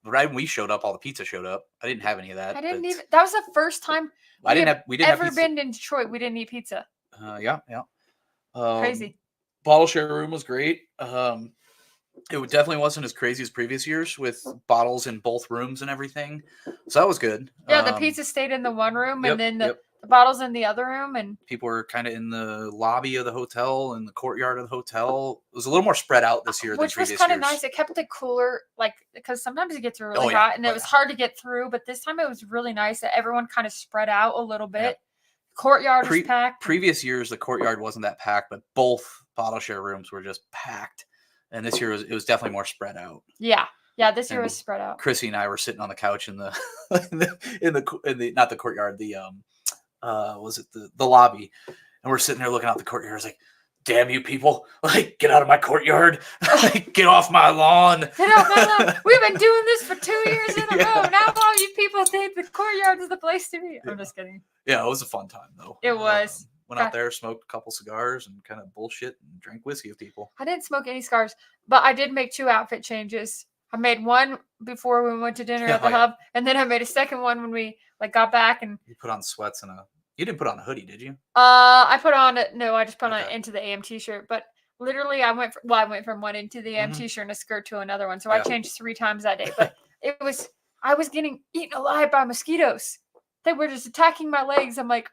right when we showed up, all the pizza showed up. I didn't have any of that. I didn't even. That was the first time we didn't ever been in Detroit. We didn't eat pizza. Yeah. Crazy. Bottle share room was great. It definitely wasn't as crazy as previous years with bottles in both rooms and everything. So that was good. Yeah, the pizza stayed in the one room, and then the bottles in the other room, and people were kind of in the lobby of the hotel and the courtyard of the hotel. It was a little more spread out this year than previous years. Which was kind of nice. It kept it cooler, like, because sometimes it gets really hot, and it was hard to get through. But this time it was really nice that everyone kind of spread out a little bit. Yep. Courtyard was packed. Previous years, the courtyard wasn't that packed, but both bottle share rooms were just packed. And this year it was definitely more spread out. Yeah, this year was spread out. Chrissy and I were sitting on the couch in the in the not the courtyard, the was it the lobby, and we're sitting there looking out the courtyard. I was like, damn you people, like, get out of my courtyard, like, get off my lawn. Get off my lawn. We've been doing this for 2 years in a row. Now all you people think the courtyard is the place to be. I'm just kidding. Yeah, it was a fun time though. It was. Went out there, smoked a couple cigars, and kind of bullshit and drank whiskey with people. I didn't smoke any cigars, but I did make 2 outfit changes. I made one before we went to dinner at the hub, and then I made a second one when we got back. And you put on sweats and you didn't put on a hoodie, did you? I put on I just put on Into the AM t-shirt. But literally, I went from one Into the AM t-shirt and a skirt to another one. So I changed 3 times that day. But I was getting eaten alive by mosquitoes. They were just attacking my legs. I'm like,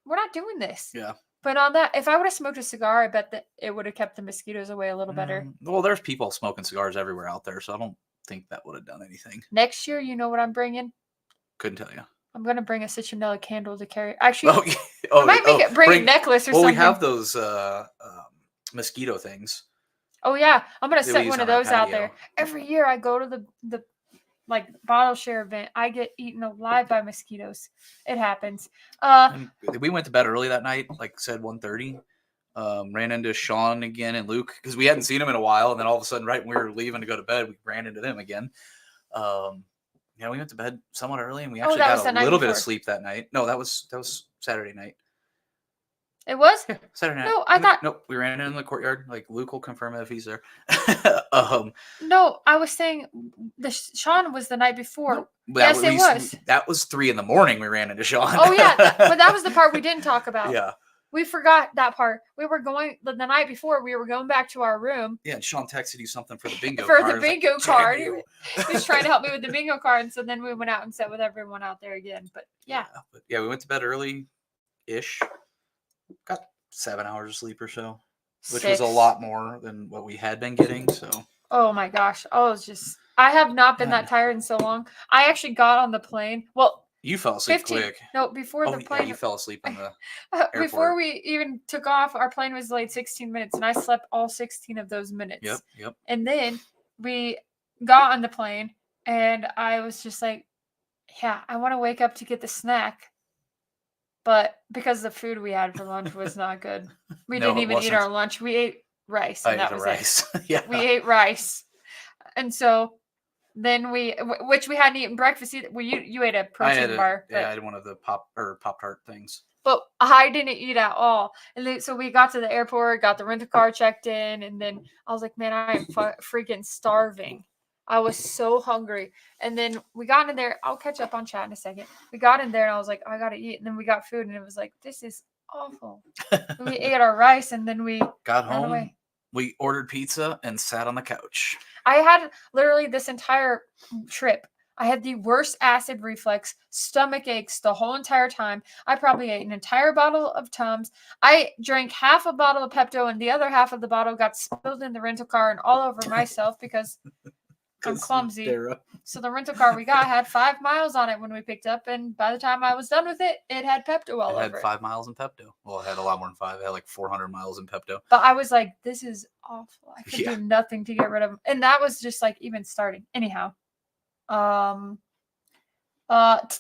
we're not doing this. Yeah. But on that, if I would have smoked a cigar, I bet that it would have kept the mosquitoes away a little better. Well, there's people smoking cigars everywhere out there, so I don't think that would have done anything. Next year, you know what I'm bringing? Couldn't tell you. I'm going to bring a citronella candle to carry. Actually, I might bring a necklace or something. Well, we have those mosquito things. Oh, yeah. I'm going to set one of those out there. Every year I go to the like bottle share event, I get eaten alive by mosquitoes. It happens. We went to bed early that night, like said 1:30. Ran into Sean again and Luke because we hadn't seen them in a while, and then all of a sudden, right when we were leaving to go to bed, we ran into them again. We went to bed somewhat early, and we actually got a little bit of sleep that night. No, that was Saturday night. It was? Yeah, Saturday night. No, I thought... Nope, we ran in the courtyard. Like, Luke will confirm it if he's there. No, I was saying Sean was the night before. No, yes, it was. That was 3 a.m. we ran into Sean. Oh, yeah, but that was the part we didn't talk about. Yeah. We forgot that part. We were going... The night before, we were going back to our room. Yeah, and Sean texted you something for the bingo card. For the bingo card. He was trying to help me with the bingo card, and so then we went out and sat with everyone out there again. But, yeah. We went to bed early-ish. Got 7 hours of sleep or so. which was a lot more than what we had been getting. So. Oh my gosh! I have not been that tired in so long. I actually got on the plane. Well, you fell asleep quick. No, before the plane. Yeah, you fell asleep in the before we even took off, our plane was delayed 16 minutes, and I slept all 16 of those minutes. Yep. And then we got on the plane, and I was just like, yeah, I want to wake up to get the snack. But because the food we had for lunch was not good, we didn't even eat our lunch. We ate rice, and that was it. Yeah. We ate rice. And so then which we hadn't eaten breakfast either. Well, you ate a protein bar. I had one of the Pop-Tart things. But I didn't eat at all. And then, so we got to the airport, got the rental car checked in, and then I was like, man, I am freaking starving. I was so hungry. And then we got in there. I'll catch up on chat in a second. We got in there, and I was like, I got to eat. And then we got food, and it was like, this is awful. We ate our rice, and then we got home. Away. We ordered pizza and sat on the couch. I had literally this entire trip. I had the worst acid reflux, stomach aches the whole entire time. I probably ate an entire bottle of Tums. I drank half a bottle of Pepto, and the other half of the bottle got spilled in the rental car and all over myself because I'm clumsy. So the rental car we got had 5 miles on it when we picked up, and by the time I was done with it, it had Pepto all over it. It had 5 miles in Pepto. Well, it had a lot more than 5. It had like 400 miles in Pepto. But I was like, this is awful. I could do nothing to get rid of them. And that was just like even starting. Anyhow.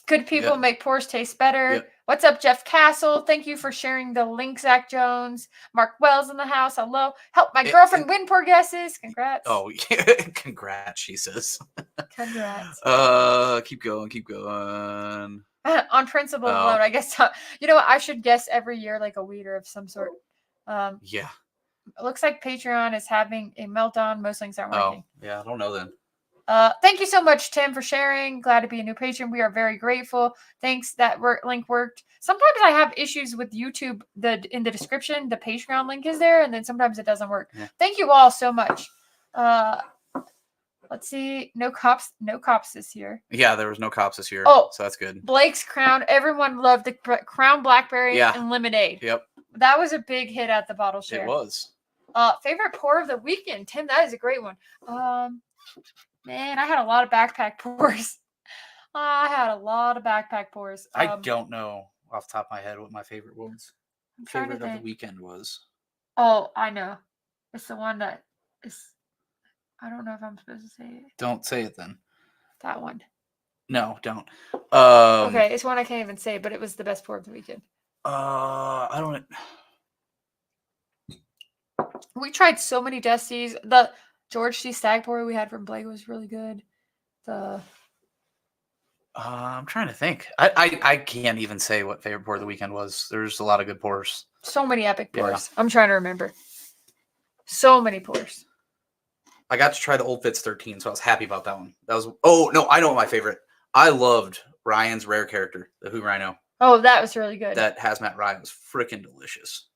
Could people make pours taste better? Yep. What's up, Jeff Castle? Thank you for sharing the link, Zach Jones. Mark Wells in the house. Hello. Help my girlfriend win pour guesses. Congrats. Oh, yeah. Congrats, she says. Congrats. Keep going. On principle alone, I guess. You know what? I should guess every year like a weeder of some sort. Yeah. It looks like Patreon is having a meltdown. Most links aren't working. Oh, yeah. I don't know then. Thank you so much, Tim, for sharing. Glad to be a new patron. We are very grateful. Thanks. That link worked. Sometimes I have issues with YouTube. In the description, the Patreon link is there, and then sometimes it doesn't work. Yeah. Thank you all so much. Let's see. No cops this year. Yeah, there was no cops this year. Oh, so that's good. Blake's Crown. Everyone loved the Crown Blackberry and Lemonade. Yep. That was a big hit at the bottle share. It was. Favorite pour of the weekend, Tim. That is a great one. Man, I had a lot of backpack pours. I don't know off the top of my head what my favorite was. Favorite of the weekend was. Oh, I know. It's the one that is. I don't know if I'm supposed to say it. Don't say it then. That one. No, don't. Okay, it's one I can't even say, but it was the best pour of the weekend. I don't. We tried so many Dusties. The George C. Stag pour we had from Blake was really good. I'm trying to think. I can't even say what favorite pour of the weekend was. There's a lot of good pours. So many epic pours. Yeah. I'm trying to remember. So many pours. I got to try the Old Fitz 13, so I was happy about that one. That was. Oh no, I know what my favorite. I loved Ryan's rare character, the Who Rhino. Oh, that was really good. That Hazmat Ryan was freaking delicious.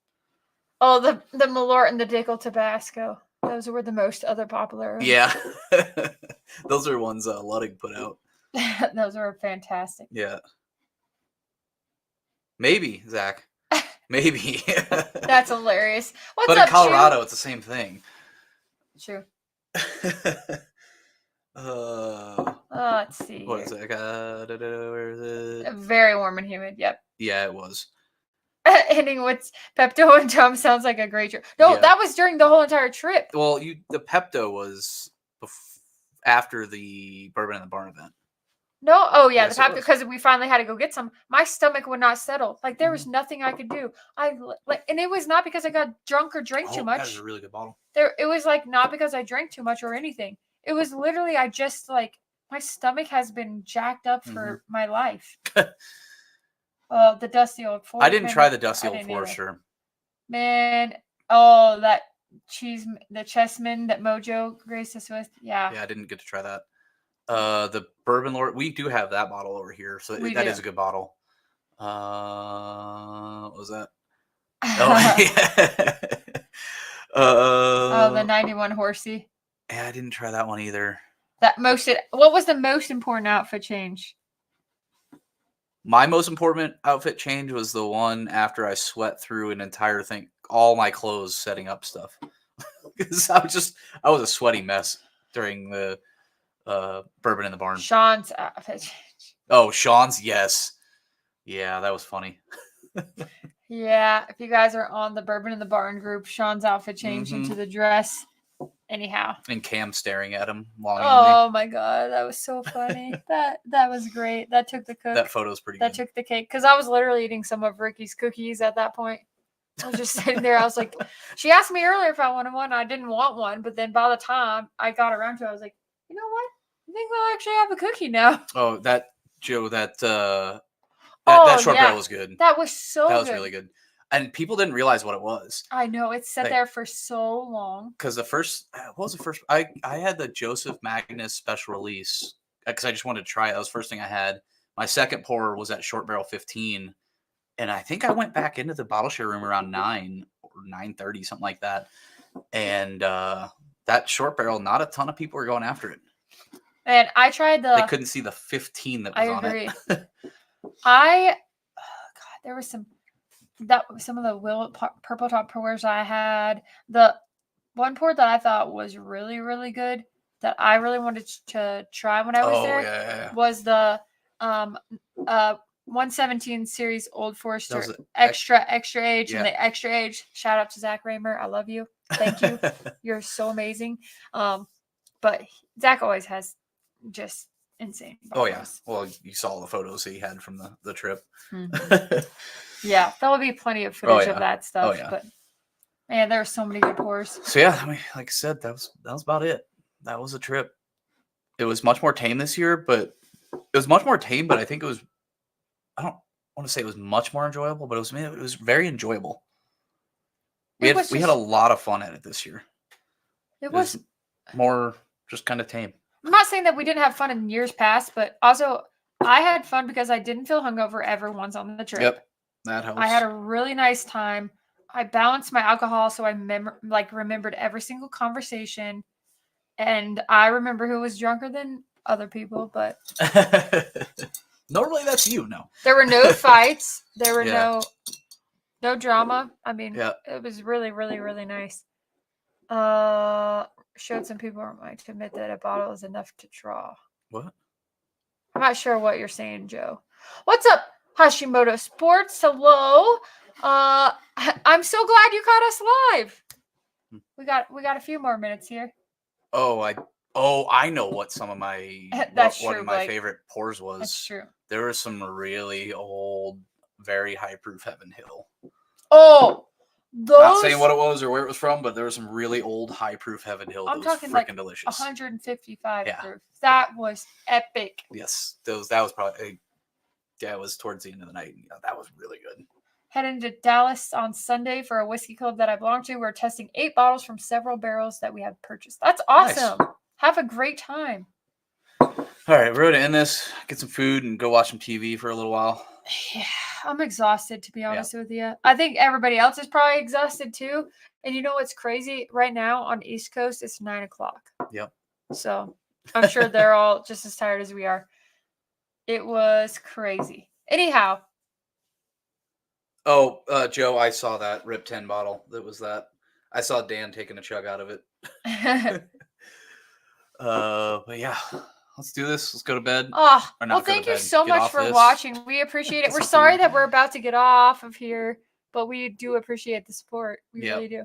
Oh, the Malort and the Dickel Tabasco. Those were the most other popular. Yeah. Those are ones Ludwig put out. Those were fantastic. Yeah. Maybe, Zach. Maybe. That's hilarious. But in Colorado, it's the same thing. True. Let's see. What is it? Where is it? Very warm and humid. Yep. Yeah, it was. Ending with Pepto and Tom sounds like a great trip. No, that was during the whole entire trip. Well, the Pepto was after the Bourbon in the Barn event. No, oh yeah, yes, the Pepto, because we finally had to go get some. My stomach would not settle. Like there was nothing I could do. And it was not because I got drunk or drank too much. That was a really good bottle. It was like not because I drank too much or anything. It was literally I just like my stomach has been jacked up for my life. The Dusty Old Four. I didn't try the Dusty Old Four, sure. Man, that the Chessman that Mojo graced us with. Yeah. Yeah, I didn't get to try that. The Bourbon Lord, we do have that bottle over here, so that is a good bottle. What was that? The 91 Horsey. Yeah, I didn't try that one either. What was the most important outfit change? My most important outfit change was the one after I sweat through an entire thing, all my clothes setting up stuff because I was a sweaty mess during the bourbon in the barn. Sean's outfit change. Oh, Sean's, yes. Yeah, that was funny. Yeah, if you guys are on the Bourbon in the Barn group, Sean's outfit changed into the dress. Anyhow. And Cam staring at him longingly. Oh my god, that was so funny. that was great. That took the cook. That photo's pretty That good. took the cake. Because I was literally eating some of Ricky's cookies at that point. I was just sitting there. I was like, she asked me earlier if I wanted one. I didn't want one. But then by the time I got around to it, I was like, you know what? I think we'll actually have a cookie now. Oh, that Joe, that short yeah. barrel was good. That was so good. That was really good. And people didn't realize what it was. I know. It sat there for so long. Because what was the first? I had the Joseph Magnus special release because I just wanted to try it. That was the first thing I had. My second pour was at Short Barrel 15. And I think I went back into the bottle share room around 9 or 9:30, something like that. And that Short Barrel, not a ton of people were going after it. And I tried They couldn't see the 15 that was on it. God, there was some of the purple top pours I had. The one pour that I thought was really, really good that I really wanted to try when I was there was the 117 series Old Forester extra age and the extra age. Shout out to Zach Raymer. I love you. Thank you. You're so amazing. But Zach always has just insane bottles. Oh yeah. Well, you saw the photos he had from the trip. Mm-hmm. Yeah, there will be plenty of footage of that stuff. But man, there were so many good pours. So yeah, I mean, like I said, that was about it. That was a trip. It was much more tame this year, but I think it was. I don't want to say it was much more enjoyable, but it was very enjoyable. We had a lot of fun at it this year. It was more just kind of tame. I'm not saying that we didn't have fun in years past, but also I had fun because I didn't feel hungover ever once on the trip. Yep, that helps. I had a really nice time. I balanced my alcohol, so I remembered every single conversation, and I remember who was drunker than other people. But normally that's you. No, there were no fights. There were no drama. I mean, it was really, really, really nice. Showed some people might admit that a bottle is enough to draw. What? I'm not sure what you're saying, Joe. What's up, Hashimoto Sports? Hello. I'm so glad you caught us live. We got a few more minutes here. I know what some of my one of my favorite pours was. That's true. There was some really old, very high proof Heaven Hill. Oh, not saying what it was or where it was from, but there was some really old high proof Heaven Hill. I'm talking like delicious. 155 proof. That was epic. Yes, that was probably it was towards the end of the night. Yeah, that was really good. Heading to Dallas on Sunday for a whiskey club that I belong to. We're testing 8 bottles from several barrels that we have purchased. That's awesome. Nice. Have a great time. All right, we're going to end this, get some food, and go watch some TV for a little while. Yeah, I'm exhausted, to be honest with you. I think everybody else is probably exhausted, too. And you know what's crazy? Right now on East Coast, it's 9 o'clock. Yep. So I'm sure they're all just as tired as we are. It was crazy. Anyhow. Oh, Joe, I saw that Rip 10 bottle. That was that. I saw Dan taking a chug out of it. But yeah, let's do this. Let's go to bed. Oh, well, thank you so much for watching. We appreciate it. We're sorry that we're about to get off of here, but we do appreciate the support. We really do.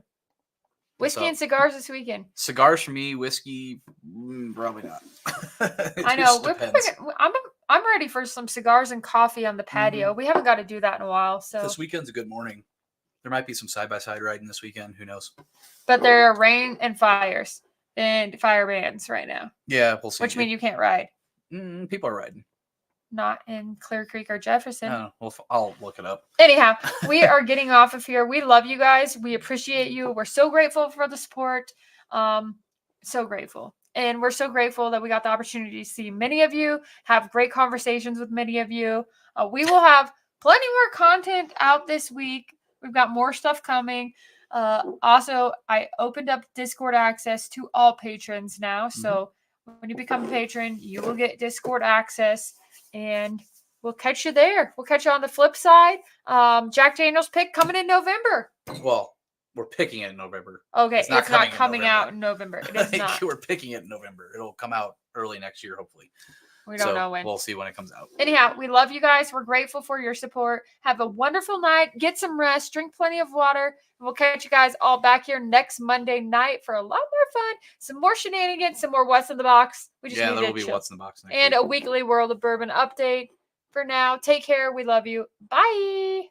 Whiskey and cigars this weekend. Cigars for me, whiskey, probably not. I know. I'm ready for some cigars and coffee on the patio. We haven't got to do that in a while. So this weekend's a good morning. There might be some side-by-side riding this weekend. Who knows? But there are rain and fires and fire bans right now. Yeah, we'll see. Which means you can't ride. People are riding. Not in Clear Creek or Jefferson. No, well, I'll look it up. Anyhow, we are getting off of here. We love you guys. We appreciate you. We're so grateful for the support. So grateful. And we're so grateful that we got the opportunity to see many of you, have great conversations with many of you. We will have plenty more content out this week. We've got more stuff coming. Also, I opened up Discord access to all patrons now. So when you become a patron, you will get Discord access. And we'll catch you there. We'll catch you on the flip side. Jack Daniel's pick coming in November. Well, we're picking it in November. Okay, it's not coming in out in November. It I is think not. we're picking it in November. It'll come out early next year, hopefully. We don't know when. We'll see when it comes out. Anyhow, we love you guys. We're grateful for your support. Have a wonderful night. Get some rest. Drink plenty of water. And we'll catch you guys all back here next Monday night for a lot more fun, some more shenanigans, some more What's in the Box. We just need there will to be chill. What's in the Box next And week. a weekly World of Bourbon update. For now, take care. We love you. Bye.